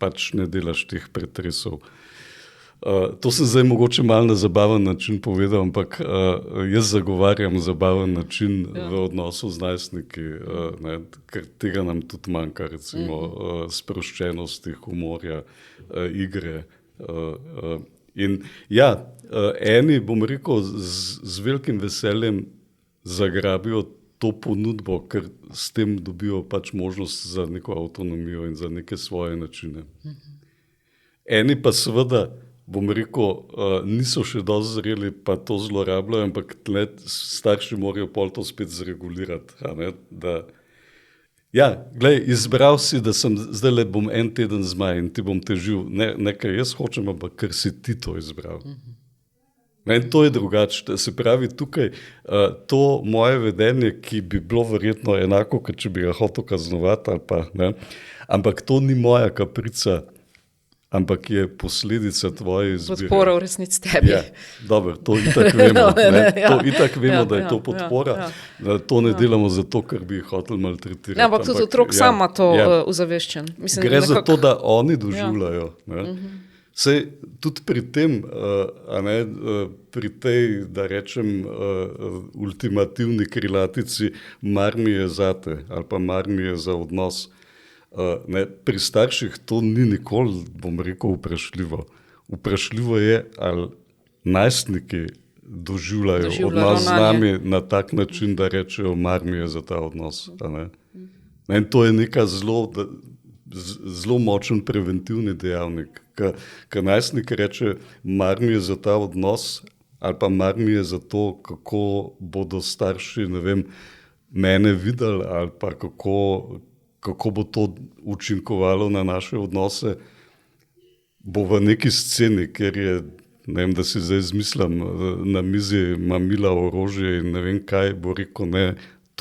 pač ne delaš teh pretresov. To sem zdaj mogoče malo na zabaven način povedal, ampak jaz zagovarjam zabaven način v odnosu z najstniki, ker tega nam tudi manjka, recimo sproščenosti, humorja, igre. In eni, bom rekel, z velikim veseljem zagrabijo to ponudbo, ker s tem dobijo pač možnost za neko avtonomijo in za neke svoje načine. Eni pa seveda, bom rekel, niso še dosti zreli, pa to zlorabljajo, ampak starši morajo pol to spet zregulirati. Glej, izbral si, da sem zdaj bom en teden Zmaj in ti bom težil, ne kar jaz hočem, ampak ker si ti to izbral. In to je drugače. Se pravi, tukaj to moje vedenje, ki bi bilo verjetno enako, kot če bi ga hotel kaznovati, ali pa, ampak to ni moja kaprica, ampak je posledica tvoje izbire. Podpora v resnici tebi. Dobro, to itak vemo. To itak vemo, da je to podpora. To ne delamo zato, ker bi jih hoteli maltretirati. Ampak tudi otrok sama to uzaveščen. Gre za to, da oni doživljajo. Sej tudi pri tem, pri tej, da rečem, ultimativni krilatici mar mi je zate ali pa mar mi je za odnos. Pri starših to ni nikoli, bom rekel, vprašljivo. Vprašljivo je, ali najstniki doživljajo odnos z nami na tak način, da rečejo, mar mi je za ta odnos. In to je neka zelo močen preventivni dejavnik. Ker najstnik reče, mar mi je za ta odnos, ali pa mar mi je za to, kako bodo starši, mene videli, ali pa kako bo to učinkovalo na naše odnose, bo v neki sceni, ker je, ne vem, da si zdaj izmislim, na mizi mamila orožje in ne vem kaj, bo rekel, ne,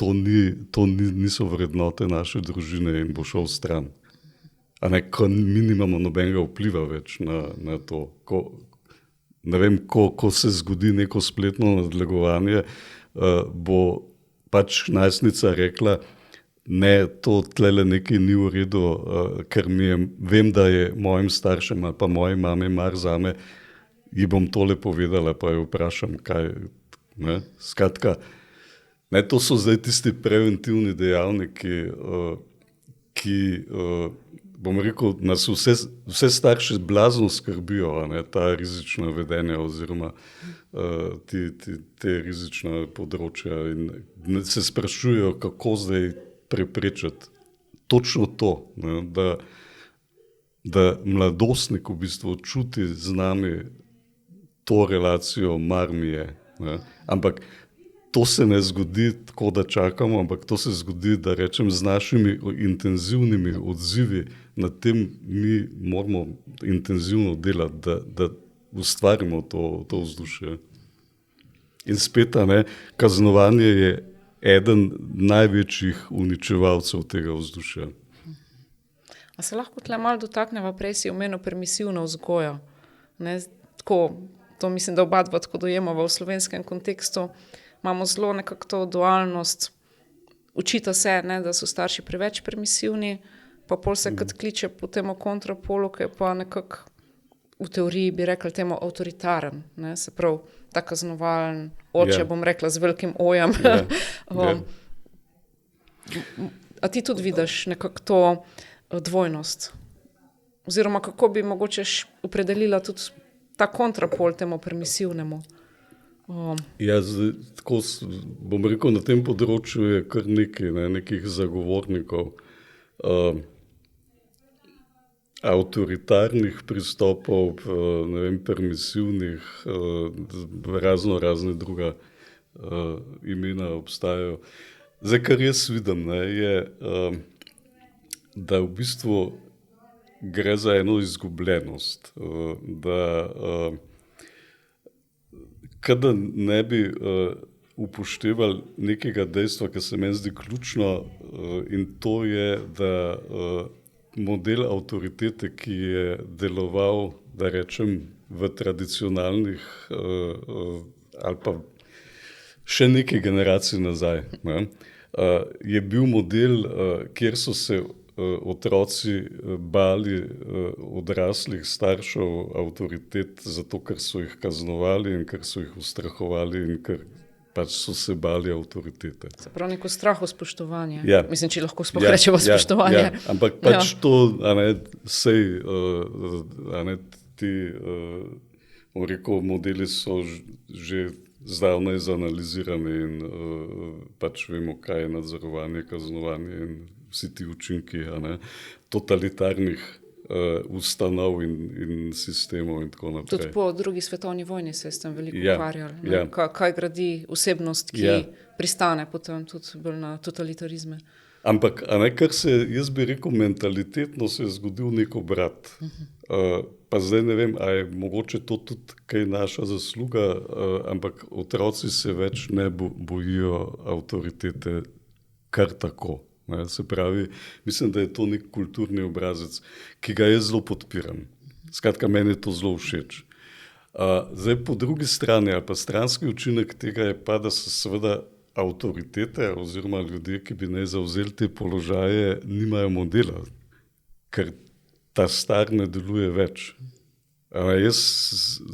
to niso vrednote naše družine in bo šel stran. A ne, ko mi nimamo nobenega vpliva več na to. Ne vem, ko se zgodi neko spletno nadlegovanje, bo pač najstnica rekla, ne, to tlele nekaj ni v redu, ker vem, da je mojim staršem ali pa moji mami mar zame, ji bom tole povedala, pa jo vprašam, kaj, ne, skratka, ne, to so zdaj tisti preventivni dejavniki, ki, bom rekel, nas vse starše blazno skrbijo, ne, ta rizična vedenja oziroma te rizična področja in se sprašujejo, kako zdaj preprečiti točno to, ne, da mladostnik v bistvu čuti z nami to relacijo, mar mi je. Ne. Ampak to se ne zgodi tako, da čakamo, ampak to se zgodi, da rečem, z našimi intenzivnimi odzivi na tem mi moramo intenzivno delati, da ustvarimo to vzdušje. In spet, ne, kaznovanje je eden največjih uničevalcev tega vzdušja. A se lahko tle malo dotakneva, prej si omenil permisivno vzgojo. Ne, tako, to mislim, da oba dva tako dojemava v slovenskem kontekstu. Imamo zelo nekako to dualnost, učita se, ne, da so starši preveč permisivni, pa pol se kot kliče po temu kontrapolu, ki je pa nekako v teoriji bi rekli temu avtoritaren, ne, se prav ta kaznovalen oče, bom rekla z velikim ojem. A ti tudi vidiš nekako to dvojnost? Oziroma kako bi mogoče opredelila tudi ta kontrapol temu permisivnemu? Ja, tako bom rekel, na tem področju je kar nekaj, nekih zagovornikov avtoritarnih pristopov, ne vem, permisivnih, razne druga imena obstajajo. Zdaj, kar jaz vidim, ne, je, da v bistvu gre za eno izgubljenost, da kada ne bi upoštevali nekega dejstva, ki se meni zdi ključno, in to je, da model avtoritete, ki je deloval, da rečem, v tradicionalnih ali pa še nekaj generacij nazaj, ne, je bil model, kjer so se otroci bali odraslih staršev avtoritet zato, ker so jih kaznovali in ker so jih ustrahovali in ker pač so se bali avtoritete. Se pravi neko straho spoštovanje. Ja. Mislim, če lahko sploh rečemo spoštovanje. Ja. Ampak pač to, a ne, sej, a ne, ti, bom rekel, modeli so že zdavnaj zanalizirani in pač vemo, kaj je nadzorovanje, kaznovanje in vsi ti učinki, a ne, totalitarnih ustanov in sistemov in tako naprej. Tudi po drugi svetovni vojni se s tem veliko ukvarjali. Ja. Kaj gradi osebnost, ki pristane potem tudi bolj na totalitarizme. Ampak, a ne, kar se, jaz bi rekel, mentalitetno se je zgodil nek obrat. Pa zdaj ne vem, a je mogoče to tudi kaj naša zasluga, ampak otroci se več ne bojijo avtoritete kar tako. Ne, se pravi, mislim, da je to nek kulturni obrazec, ki ga jaz zelo podpiram. Skratka, meni je to zelo všeč. Zdaj, po drugi strani, ali pa stranski učinek tega je pa, da se seveda avtoritete oziroma ljudje, ki bi naj zavzeli te položaje, nimajo modela, ker ta star ne deluje več. Jaz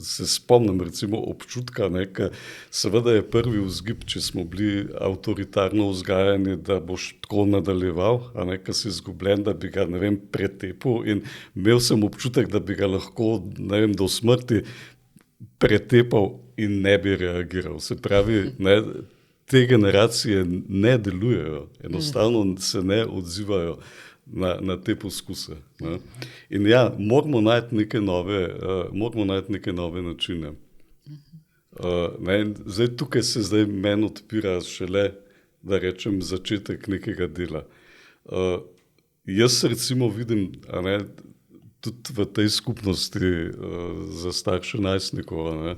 se spomnim recimo občutka, ker seveda je prvi vzgib, če smo bili avtoritarno vzgajani, da boš tako nadaljeval, ker si izgubljen, da bi ga, ne vem, pretepil in imel sem občutek, da bi ga lahko, ne vem, do smrti pretepal in ne bi reagiral. Se pravi, ne, te generacije ne delujejo, enostavno se ne odzivajo na te poskuse. Ne. In ja, moramo najti neke nove načine. Ne, zdaj tukaj se zdaj meni odpira šele, da rečem, začetek nekega dela. jaz recimo vidim, tudi v tej skupnosti za starše najstnikov,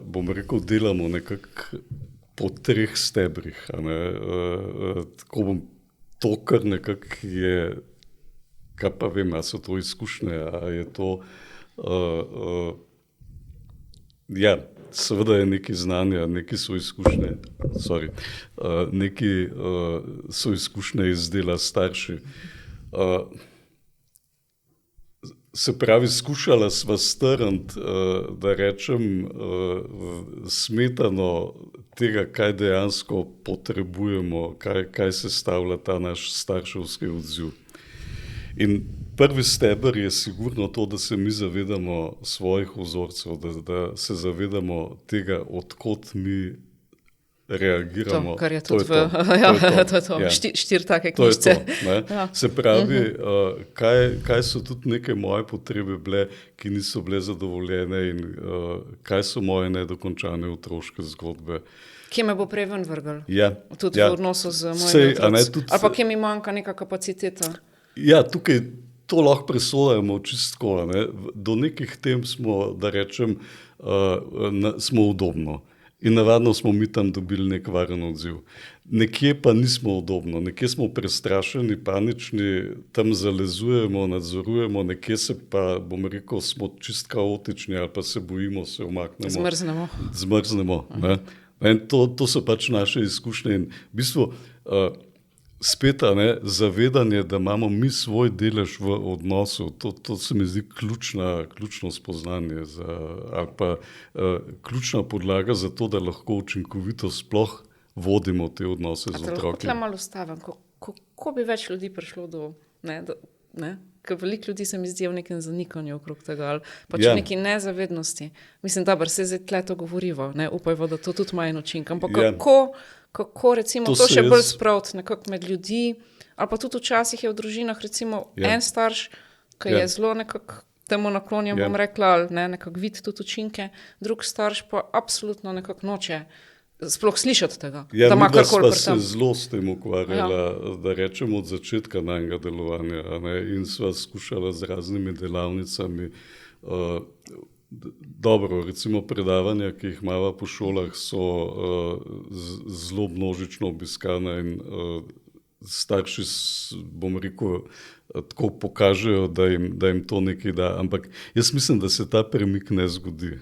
bom rekel, delamo nekako po 3 stebrih. Tako bom to, kar nekako je, kaj pa vem, a so to izkušnje, a je to, seveda je nekaj znanja, nekaj so izkušnje, nekaj so izkušnje iz dela starši. Se pravi, skušala sva strniti, da rečem, smetano tega, kaj dejansko potrebujemo, kaj sestavlja ta naš starševski odziv. In prvi steber je sigurno to, da se mi zavedamo svojih vzorcev, da se zavedamo tega, odkot mi reagiramo. To, kar je tudi to. 4 take knjižice. Se pravi, kaj so tudi neke moje potrebe bile, ki niso bile zadovoljene in kaj so moje nedokončane otroške zgodbe. Kje me bo prej ven vrgel? Tudi v odnosu z mojimi otroci. Ali pa kje mi manjka neka kapaciteta? Ja, tukaj to lahko presodajamo čistko. Do nekih tem smo, da rečem, smo udobno. In navadno smo mi tam dobili nek varen odziv. Nekje pa nismo udobno, nekje smo prestrašeni, panični, tam zalezujemo, nadzorujemo, nekje se pa, bom rekel, smo čist kaotični ali pa se bojimo, se umaknemo. Zmrznemo. In to so pač naše izkušnje. In v bistvu spet zavedanje, da imamo mi svoj delež v odnosu, to se mi zdi ključno spoznanje ali pa ključna podlaga za to, da lahko učinkovito sploh vodimo te odnose z otroki. Lahko tle malo ustavim, kako bi več ljudi prišlo do, ker veliko ljudi se mi zdi v nekem zanikanju okrog tega, ali pač v neki nezavednosti. Mislim, dobro, se zdaj tle to govorivo, upajmo, da to tudi ima en učinek, ampak kako recimo to še bolj spraviti nekako med ljudi, ali pa tudi včasih je v družinah recimo en starš, ki je zelo nekako temu naklonjen, bom rekla, ali nekako vidi tudi učinke, drug starš pa absolutno nekako noče sploh slišati tega, da ima karkoli pri tem. Se zelo s tem ukvarjala, da rečem od začetka najnega delovanja, in sva skušala z raznimi delavnicami. Dobro, recimo predavanja, ki jih imava po šolah, so zelo množično obiskana in starši, bom rekel, tako pokažejo, da jim to nekaj da. Ampak jaz mislim, da se ta premik ne zgodi.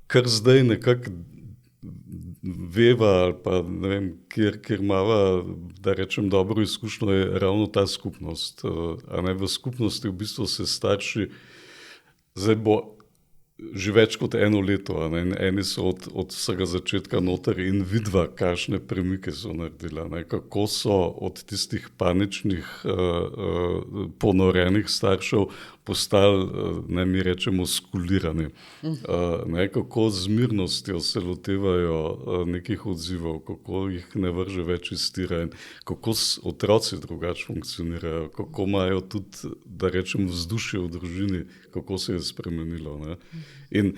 Kar zdaj nekako veva ali pa ne vem, kjer imava, da rečem, dobro izkušnjo, je ravno ta skupnost. V skupnosti v bistvu se starši, zdaj bo že več kot 1 leto, eni so od vsega začetka noter in vidva, kakšne premike so naredila, kako so od tistih paničnih, ponorenih staršev postali, mi rečemo, skulirani. Kako z mirnostjo se lotevajo nekih odzivov, kako jih ne vrže več iz tira in kako otroci drugače funkcionirajo, kako imajo tudi, da rečem, vzdušje v družini, kako se je spremenilo. In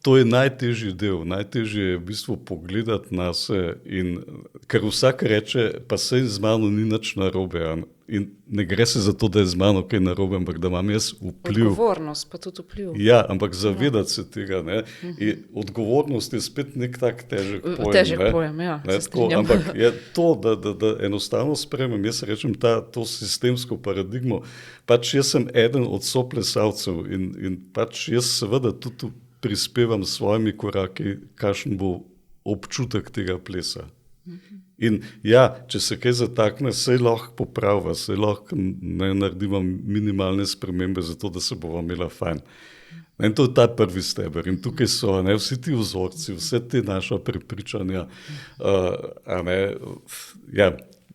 to je najtežji del, najtežje je v bistvu pogledati nase, in ker vsak reče, pa saj z mano ni nič narobe, in ne gre se za to, da je z mano kaj narobe, ampak da imam jaz vpliv. Odgovornost pa tudi vpliv. Ja, ampak zavedati se tega. In odgovornost je spet nek tak težek pojem. Težek pojem, se strinjam. Ampak je to, da enostavno spremem, jaz rečem to sistemsko paradigmo, pač jaz sem eden od soplesalcev in pač jaz seveda tudi prispevam s svojimi koraki, kakšen bo občutek tega plesa. In če se kaj zatakne, saj lahko popravlja, saj lahko naredimo minimalne spremembe za to, da se bova imela fajn. In to je ta prvi steber. In tukaj so vsi ti vzorci, vse te naša prepričanja.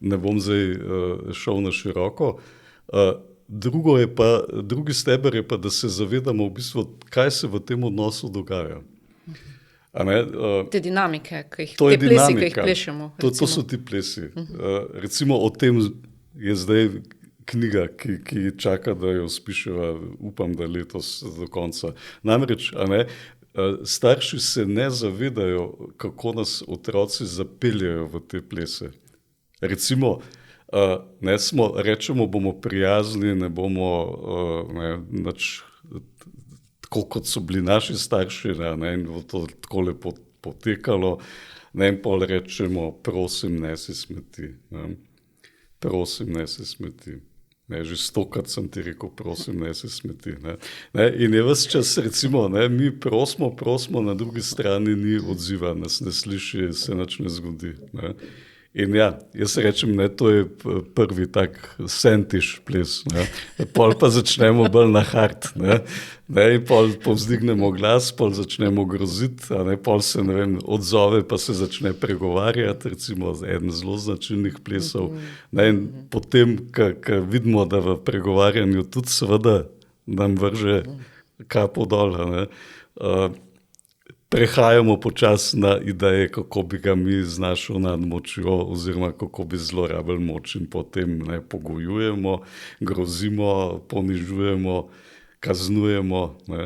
Ne bom zdaj šel na široko. Drugi steber je pa, da se zavedamo v bistvu, kaj se v tem odnosu dogaja. Te dinamike, te plesi, ki jih plešemo. To so ti plesi. Recimo o tem je zdaj knjiga, ki čaka, da jo spiševa, upam, da letos do konca. Namreč, starši se ne zavedajo, kako nas otroci zapeljajo v te plese. Recimo, Rečemo, bomo prijazni, ne bomo tako, kot so bili naši starši, ne, in bo to tako lepo potekalo. Ne, in pol rečemo, prosim, nesi smeti. Ne. Prosim, nesi smeti. Ne, že 100-krat sem ti rekel, prosim, nesi smeti. Ne. Ne, in je ves čas, recimo, ne, mi prosimo, na drugi strani ni odziva, nas ne sliši, se nič ne zgodi. Ne. In ja, jaz rečem, ne, to je prvi tak sentiš ples. Ne. Pol pa začnemo bolj na hard. Ne. Ne, in pol povzdignemo glas, pol začnemo groziti, a ne, pol se, ne vem, odzove, pa se začne pregovarjati, recimo eden zelo značilnih plesov. Ne, in potem, ko vidimo, da v pregovarjanju tudi seveda nam vrže kapo dol, ne, prehajamo počasi na ideje, kako bi ga mi z našo nadmočjo oziroma kako bi zlorabili moč in potem ne, pogojujemo, grozimo, ponižujemo, kaznujemo. Ne.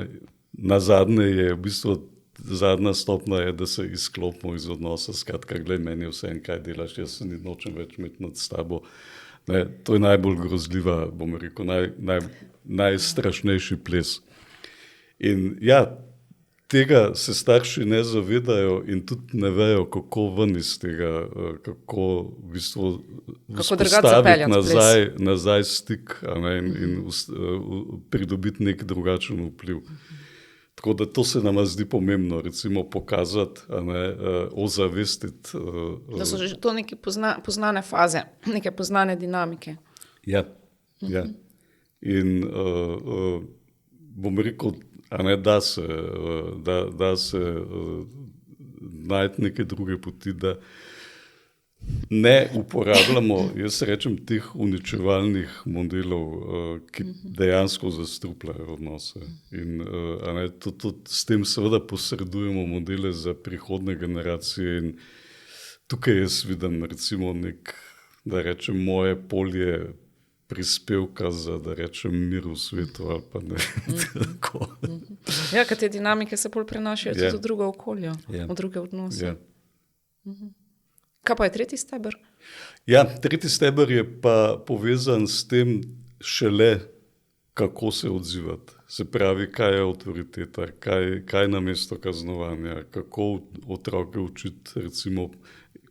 Nazadnje je v bistvu zadnja stopnja je, da se izklopimo iz odnosa. Skratka, glej, meni je vseeno, kaj delaš, jaz se nočem več imeti nad tabo. Ne, to je najbolj grozljiva, bom rekel, najstrašnejši ples. In ja, tega se starši ne zavedajo in tudi ne vejo, kako ven iz tega, kako v bistvu vzpostaviti nazaj stik, a ne, in pridobiti nek drugačen vpliv. Tako da to se nama zdi pomembno, recimo pokazati, a ne, ozavestiti. Da so že to neke poznane faze, neke poznane dinamike. Ja, ja. In bom rekel, a ne, da se najti neke druge poti, da ne uporabljamo, jaz rečem, teh uničevalnih modelov, ki dejansko zastrupljajo odnose. In a ne, tudi s tem seveda posredujemo modele za prihodne generacije in tukaj jaz vidim recimo da rečem, moje polje prispevka za, da rečem, mir v svetu ali pa ne. Tako. Ja, ker te dinamike se bolj prenašajo tudi v druga okolja, v druge odnose. Kaj pa je tretji steber? Ja, tretji steber je pa povezan s tem šele, kako se odzivati. Se pravi, kaj je avtoriteta, kaj namesto kaznovanja, kako otroke učiti, recimo,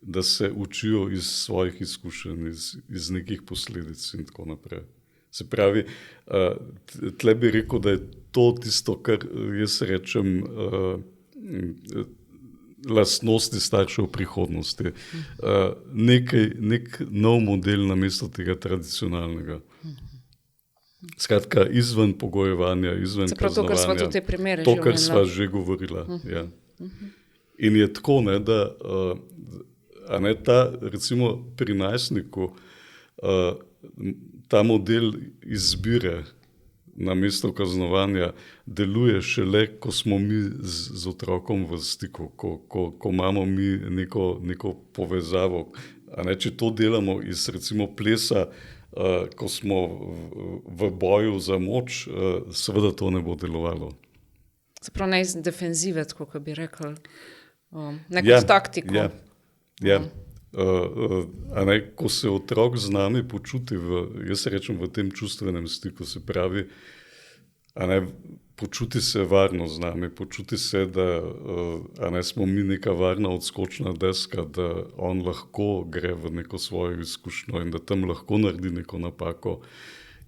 da se učijo iz svojih izkušenj, iz nekih posledic in tako naprej. Se pravi, tle bi rekel, da je to tisto, kar jaz rečem, lastnosti staršev prihodnosti. Nek nov model namesto tega tradicionalnega. Skratka, izven pogojevanja, izven kaznovanja. To, kar sva že govorila. Ja. In je tako, ne, da a ne, ta, recimo pri najstniku, ta model izbire namesto kaznovanja deluje šele, ko smo mi z otrokom v stiku, ko imamo mi neko povezavo. A ne, če to delamo iz recimo plesa, ko smo v boju za moč, seveda to ne bo delovalo. Zaprav ne iz defenzive, tako bi rekel, neko taktiko. Ja. A ne, ko se otrok z nami počuti jaz rečem, v tem čustvenem stiku, se pravi, a ne, počuti se varno z nami, počuti se, da a ne, smo mi neka varna odskočna deska, da on lahko gre v neko svojo izkušnjo in da tam lahko naredi neko napako,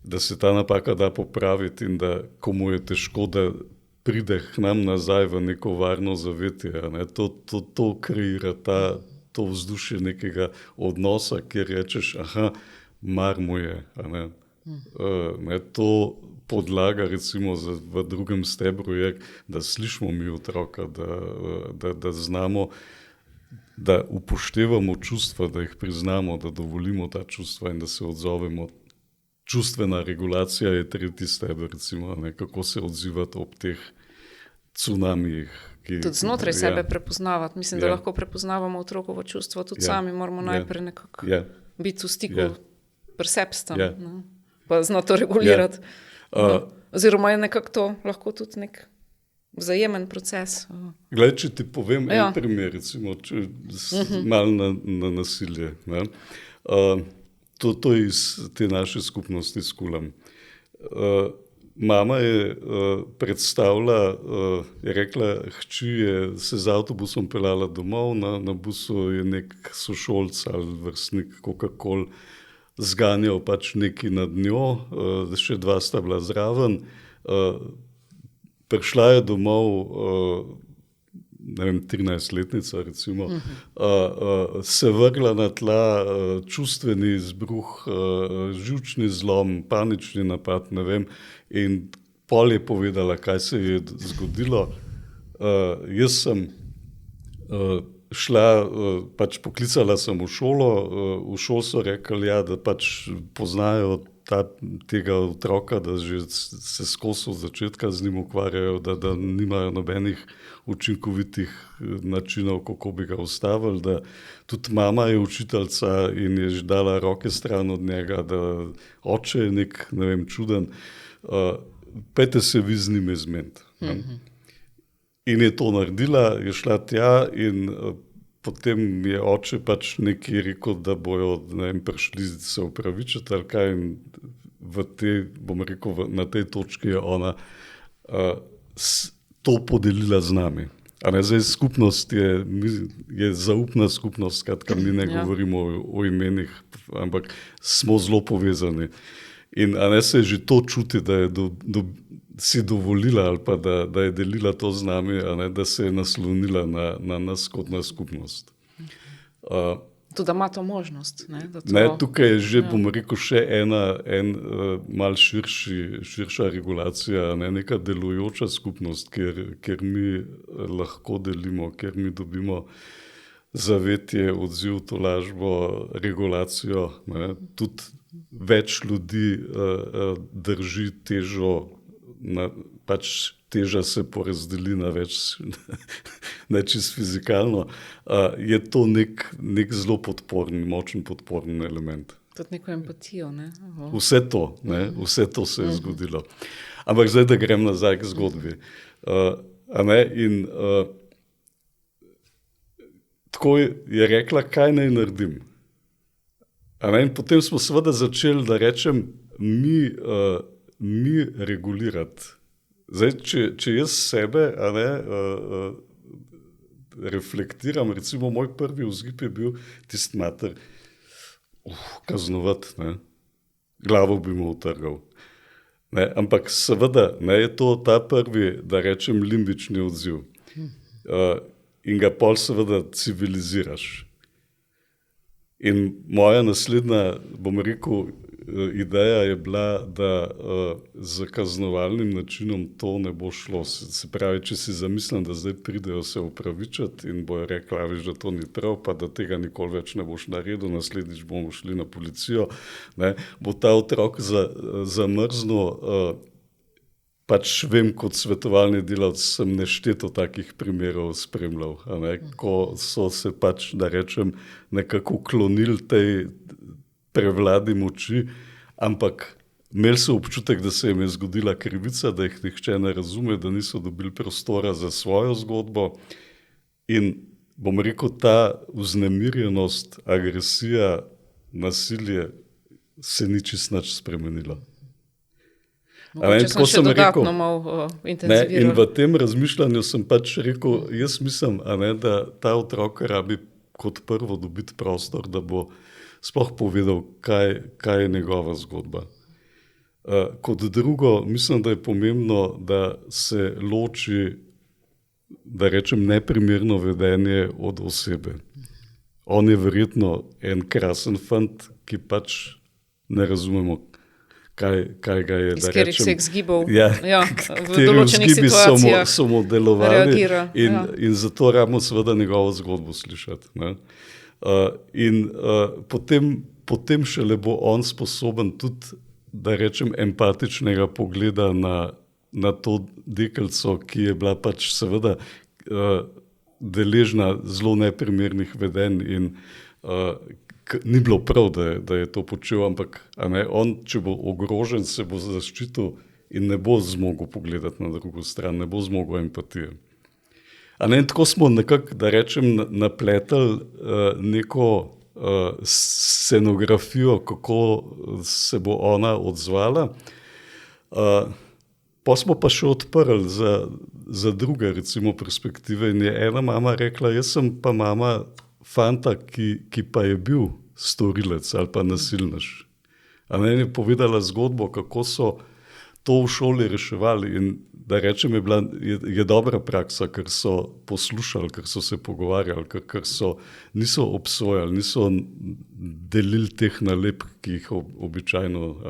da se ta napaka da popraviti in da komu je težko, da pride k nam nazaj v neko varno zavetje. A ne, to kreira to vzdušje nekega odnosa, kjer rečeš, aha, mar mu je. A ne. Ne, to podlaga recimo v drugem stebru je, da slišimo mi otroka, da znamo, da upoštevamo čustva, da jih priznamo, da dovolimo ta čustva in da se odzovemo. Čustvena regulacija je tretji steber, recimo, ne, kako se odzivati ob teh cunamijih. Tudi znotraj sebe prepoznavati. Mislim, da lahko prepoznavamo otrokovo čustvo, tudi sami moramo najprej nekako biti v stiku pri sebi s tem, pa znati to regulirati. Oziroma je nekako to lahko tudi nek vzajemen proces. Glej, če ti povem en primer, recimo, malo na nasilje. Ne? To je iz te naše skupnosti s Kulom. Mama je predstavila, je rekla, hči se z avtobusom peljala domov, na busu je nek sošolc ali vrstnik Coca-Cola zganjal pač neki nad njo, še dva sta bila zraven. Prišla je domov, ne vem, 13-letnica recimo, se vrgla na tla, čustveni izbruh, živčni zlom, panični napad, ne vem, in pol je povedala, kaj se je zgodilo. Jaz sem šla, pač poklicala sem v šolo, v šolo so rekli, ja, da pač poznajo tega otroka, da že se skozi od začetka z njim ukvarjajo, da nimajo nobenih učinkovitih načinov, kako bi ga ustavili, da tudi mama je učiteljica in je že dala roke stran od njega, da oče je nek, ne vem, čuden, pejte se vi z njim zmeniti. In je to naredila, je šla tja in potem je oče pač nekaj rekel, da bojo, ne vem, prišli se upravičiti ali kaj, in bom rekel, na tej točki je ona to podelila z nami. Zdaj skupnost je zaupna skupnost, skratka, mi ne govorimo o imenih, ampak smo zelo povezani. In se že to čuti, da je si dovolila ali pa da je delila to z nami, da se je naslonila na nas kot na skupnost. Tudi da ima to možnost. Tukaj je že, bom rekel, še en mal širša regulacija, neka delujoča skupnost, kjer mi lahko delimo, kjer mi dobimo zavetje, odziv, tolažbo, regulacijo. Tudi več ljudi drži težo, pač teža se porazdeli na več, ne čisto fizikalno, je to nek zelo podporni, močen podporni element. Tudi neko empatijo, ne? Vse to se je zgodilo. Ampak zdaj, da grem nazaj k zgodbi. In tako je rekla, kaj naj naredim. In potem smo seveda začeli, da rečem, mi regulirati. Zdaj, če jaz sebe reflektiram, recimo moj prvi vzgib je bil tisti mater, kaznovati, glavo bi mu utrgal. Ampak seveda je to ta prvi, da rečem, limbični odziv. In ga pol seveda civiliziraš. In moja naslednja, bom rekel, ideja je bila, da z kaznovalnim načinom to ne bo šlo. Se pravi, če si zamislim, da zdaj pridejo se upravičati in bojo rekli, veš, da to ni prav, pa da tega nikoli več ne boš naredil, naslednjič bomo šli na policijo, bo ta otrok zamrznil. Pač vem, kot svetovalni delavec sem nešteto takih primerov spremljal, ko so se pač, da rečem, nekako klonili tej prevladi moči, ampak imeli so občutek, da se jim je zgodila krivica, da jih nihče ne razume, da niso dobili prostora za svojo zgodbo. In bom rekel, ta vznemirjenost, agresija, nasilje se ni čisto nič spremenilo. Če sem še dodatno malo intenziviral. In v tem razmišljanju sem pač rekel, jaz mislim, da ta otrok rabi kot prvo dobiti prostor, da bo sploh povedal, kaj je njegova zgodba. Kot drugo, mislim, da je pomembno, da se loči, da rečem, neprimerno vedenje od osebe. On je verjetno en krasen fant, ki pač ne razumemo, kaj ga je, iz katerih se je zgibal, v določenih situacijah so mu delovali in zato rabimo seveda njegovo zgodbo slišati. In potem šele bo on sposoben tudi, da rečem, empatičnega pogleda na to deklico, ki je bila pač seveda deležna zelo neprimernih vedenj in ni bilo prav, da je to počel, ampak on, če bo ogrožen, se bo zaščitil in ne bo zmogel pogledati na drugo stran, ne bo zmogel empatije. Tako smo nekako, da rečem, napletali neko scenografijo, kako se bo ona odzvala. Pa smo pa še odprli za druge, recimo, perspektive. In je ena mama rekla, jaz sem pa mama fanta, ki pa je bil storilec ali pa nasilnež. A ne, je povedala zgodbo, kako so to v šoli reševali in da rečem, je dobra praksa, ker so poslušali, ker so se pogovarjali, ker niso obsojali, niso delili teh nalepk, ki jih običajno,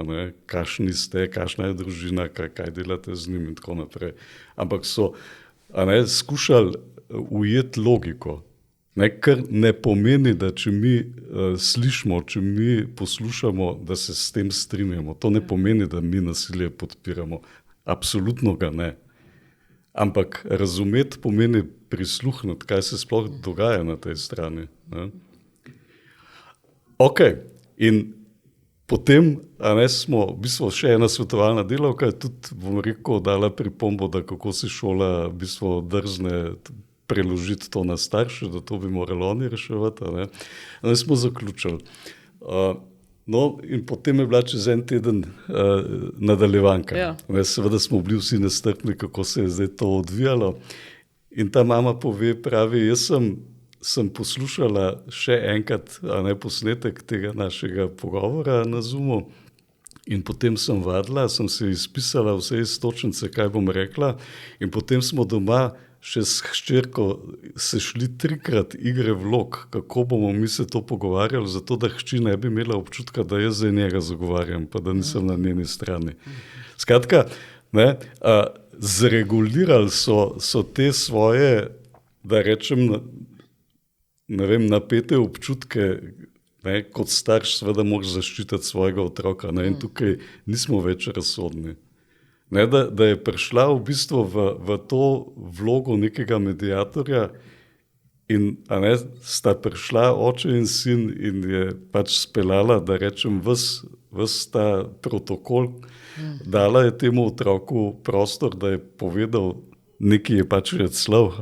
kakšni ste, kakšna je družina, kaj delate z njim in tako naprej. Ampak so skušali ujeti logiko. Kar ne pomeni, da če mi slišimo, če mi poslušamo, da se s tem strinjamo. To ne pomeni, da mi nasilje podpiramo. Absolutno ga ne. Ampak razumeti pomeni prisluhniti, kaj se sploh dogaja na tej strani. Ne? Ok, in potem smo, v bistvu še ena svetovalna delavka, tudi, bom rekel, dala pripombo, da kako se šola v bistvu drzne preložiti to na starše, da to bi morali oni reševati. Smo zaključili. No, in potem je bila čez en teden nadaljevanka. Ja. Seveda smo bili vsi nestrpni, kako se je zdaj to odvijalo. In ta mama pravi, jaz sem poslušala še enkrat posnetek tega našega pogovora na Zoomu in potem sem vadila, sem se izpisala vse iztočnice, kaj bom rekla, in potem smo doma še s hčerko se šli 3-krat igre vlog, kako bomo mi se to pogovarjali, zato da hči ne bi imela občutka, da jaz zdaj njega zagovarjam, pa da nisem na njeni strani. Skratka, zregulirali so te svoje, da rečem, napete občutke, kot starš seveda moraš zaščititi svojega otroka, in tukaj nismo več razsodni. Da je prišla v bistvu v to vlogo nekega mediatorja in sta prišla oče in sin in je pač speljala, da rečem, ves ta protokol, dala je temu otroku prostor, da je povedal, nekaj je pač reclal,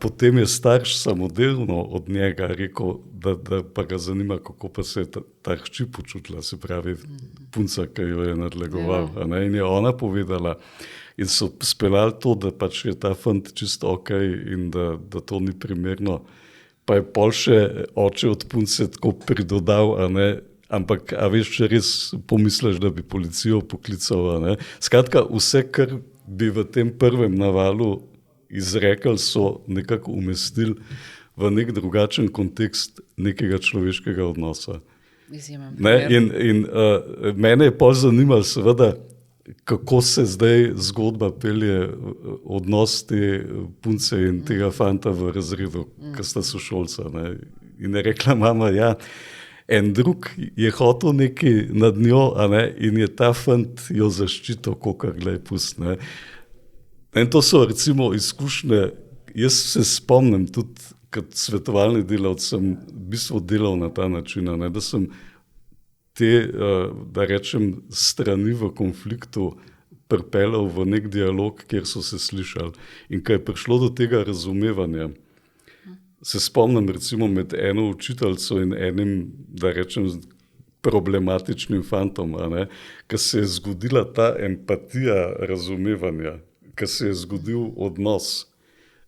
potem je starš samodejno od njega rekel, da pa ga zanima, kako pa se je ta hči počutila, se pravi punca, ki jo je nadlegoval. In je ona povedala in so speljali to, da pač je ta fant čisto ok in da to ni primerno. Pa je pol še oče od punce tako pridodal, ampak a veš, če res pomisliš, da bi policijo poklical. Skratka, vse, kar bi v tem prvem navalu izrekli, so nekako umestili v nek drugačen kontekst nekega človeškega odnosa. In mene je pol zanimalo seveda, kako se zdaj zgodba pelje odnos te punce in tega fanta v razredu, ki sta sošolca. In je rekla mama, en drug je hotel nekaj nad njo, in je ta fant jo zaščitil, kakor glej pust. In to so recimo izkušnje, jaz se spomnim tudi, kot svetovalni delavec sem v bistvu delal na ta način, da sem te, da rečem, strani v konfliktu pripeljal v nek dialog, kjer so se slišali. In ko je prišlo do tega razumevanja, se spomnim recimo med eno učiteljico in enim, da rečem, problematičnim fantom, ko se je zgodila ta empatija razumevanja, ko se je zgodil odnos.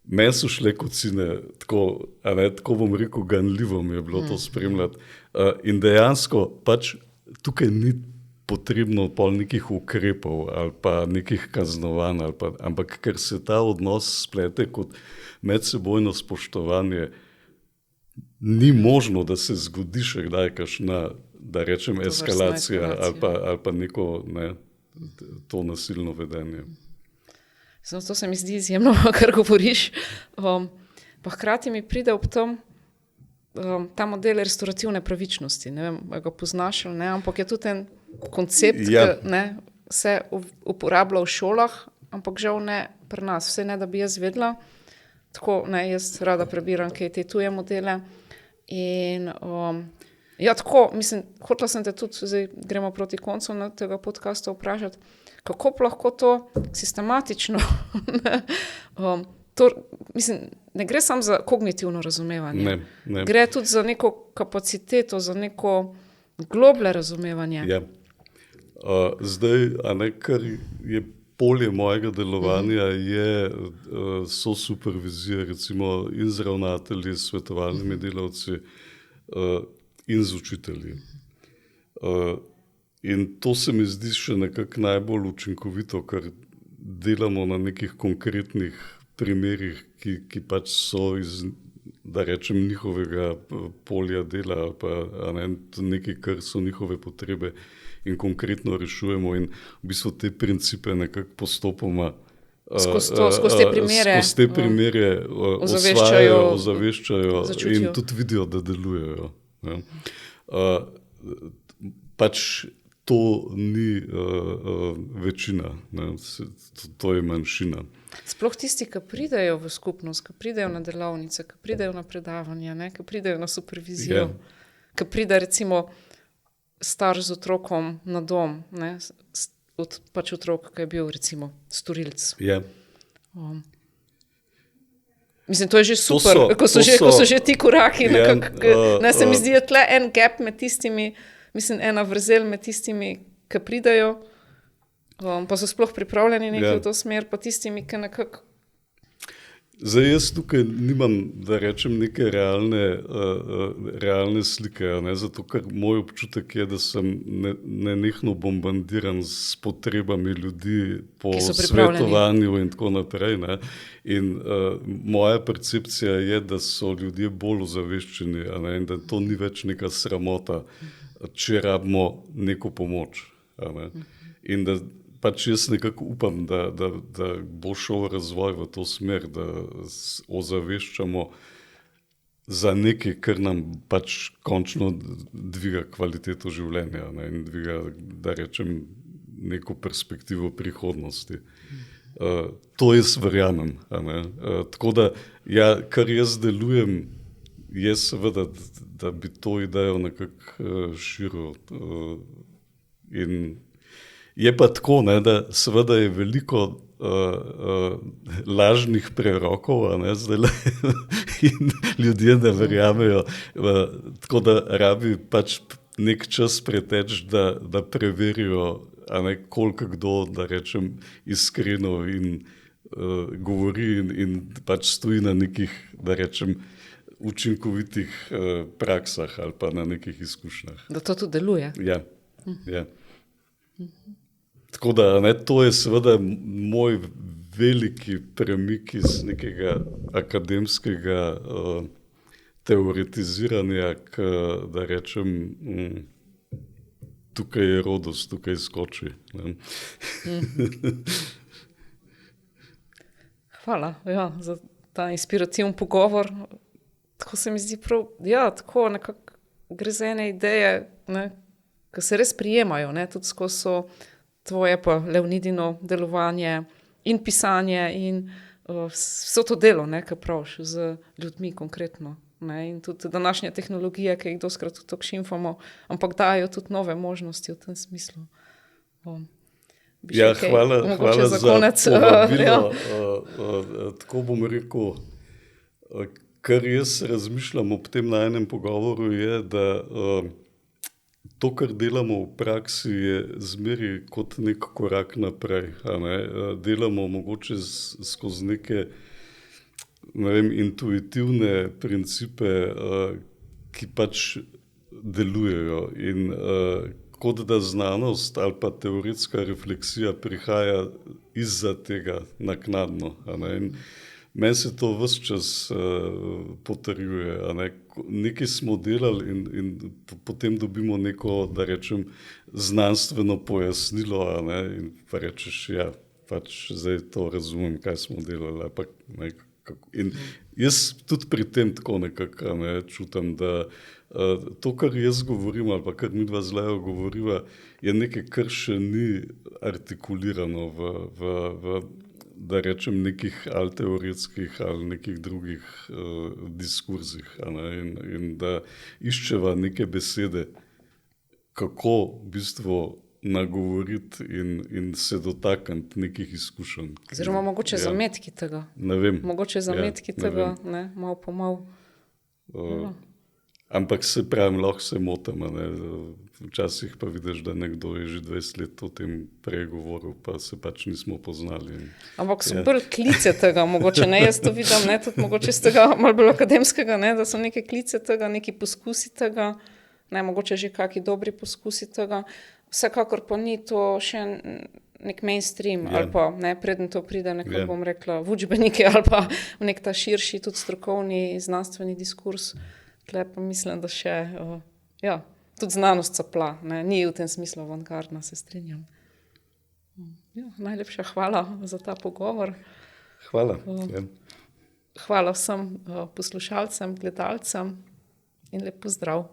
Meni so šle kocine, tako bom rekel, ganljivo mi je bilo to spremljati. In dejansko pač tukaj ni potrebno pol nekih ukrepov ali pa nekih kaznovanj, ampak ker se ta odnos splete kot medsebojno spoštovanje, ni možno, da se zgodi še kdaj kakšna, da rečem, eskalacija ali pa neko to nasilno vedenje. To se mi zdi izjemno, kar govoriš. Pa hkrati mi pride ob tom ta model restaurativne pravičnosti. Ne vem, ga poznaš ali ne, ampak je tudi en koncept, ki se uporablja v šolah, ampak žal ne pri nas. Vse ne, da bi jaz vedela. Tako, jaz rada prebiram kaj te tuje modele. In tako, mislim, hotela sem te tudi, zdaj gremo proti koncu tega podcasta vprašati, kako lahko to sistematično mislim, ne gre samo za kognitivno razumevanje. Ne. Gre tudi za neko kapaciteto, za neko globlje razumevanje. Ja. Zdaj, kar je polje mojega delovanja, so supervizije, recimo in z ravnatelji, s svetovalnimi delavci in z učitelji. In to se mi zdi še nekako najbolj učinkovito, ker delamo na nekih konkretnih primerih, ki pač so iz, da rečem, njihovega polja dela, pa nekaj, kar so njihove potrebe in konkretno rešujemo in v bistvu te principe nekako postopoma skozi te primere ozaveščajo in tudi vidijo, da delujejo. Pač to ni večina, to je manjšina. Sploh tisti, ki pridejo v skupnost, ki pridejo na delavnice, ki pridejo na predavanja, ki pridejo na supervizijo, ki pride recimo starš z otrokom na dom, pač otrok, ki je bil recimo storilec. Mislim, to je že super, ko so že ti koraki. Se mi zdi, da tle en gap med tistimi, mislim, ena vrzel med tistimi, ki pridejo, pa so sploh pripravljeni nekaj v to smer, pa tistimi, ki nekako... Zdaj, jaz tukaj nimam, da rečem, neke realne slike, zato ker moj občutek je, da sem nenehno bombardiran s potrebami ljudi po svetovanju in tako naprej. In moja percepcija je, da so ljudje bolj ozaveščeni in da to ni več neka sramota, če rabimo neko pomoč. In da pač jaz nekako upam, da bo šel razvoj v to smer, da ozaveščamo za nekaj, kar nam pač končno dviga kvaliteto življenja in dviga, da rečem, neko perspektivo prihodnosti. To jaz verjamem. Tako da, kar jaz delujem, je seveda, da bi to idejo nekako širil. In je pa tako, da seveda je veliko lažnih prerokov, in ljudje ne verjamejo, tako da rabi pač nek čas preteč, da preverijo, koliko kdo, da rečem, iskreno in govori in pač stoji na nekih, da rečem, učinkovitih praksah ali pa na nekih izkušnjah. Da to tudi deluje. Ja. Tako da, to je seveda moj veliki premik iz nekega akademskega teoretiziranja, da rečem, tukaj je Rodos, tukaj skoči. Hvala za ta inspirativen pogovor. Tako se mi zdi prav, tako nekako gre za ene ideje, ki se res prijemajo, tudi skozi so tvoje pa Leonidino delovanje in pisanje in vso to delo, ki praviš z ljudmi konkretno. In tudi današnje tehnologije, ki jih doskrat tako šimfamo, ampak dajo tudi nove možnosti v tem smislu. Hvala za povabilo. Tako bom rekel, kar jaz razmišljam ob tem najinem pogovoru je, da to, kar delamo v praksi, je zmeri kot nek korak naprej. Delamo mogoče skozi neke intuitivne principe, ki pač delujejo. In kot da znanost ali pa teoretska refleksija prihaja izza tega naknadno. Meni se to ves čas potrjuje. Nekaj smo delali in potem dobimo neko, da rečem, znanstveno pojasnilo in pa rečeš, pač zdaj to razumem, kaj smo delali. In jaz tudi pri tem tako nekako čutim, da to, kar jaz govorim ali pa kar midva z Leo govoriva, je nekaj, kar še ni artikulirano v da rečem, nekih ali teoretskih ali nekih drugih diskurzih. In da iščeva neke besede, kako v bistvu nagovoriti in se dotakniti nekih izkušenj. Oziroma mogoče zametki tega. Ne vem. Mogoče zametki tega, ne, malo po malo. Ampak se pravim, lahko se motim. Včasih pa vidiš, da nekdo je že 20 let o tem pregovoril, pa se pač nismo poznali. Ampak so bolj klice tega, mogoče ne, jaz to vidim, ne, tudi mogoče z tega malo bolj akademskega, ne, da so neke klice tega, neki poskusi tega, ne, mogoče že kakšni dobri poskusi tega. Vsekakor pa ni to še nek mainstream, ali pa ne, preden to pride nekako, bom rekla, v učbenike ali pa v nek ta širši, tudi strokovni, znanstveni diskurs. Tle pa mislim, da še, tudi znanost capla, ne, ni v tem smislu avantgardna, se strinjam. Najlepša hvala za ta pogovor. Hvala. Hvala vsem poslušalcem, gledalcem in lep pozdrav.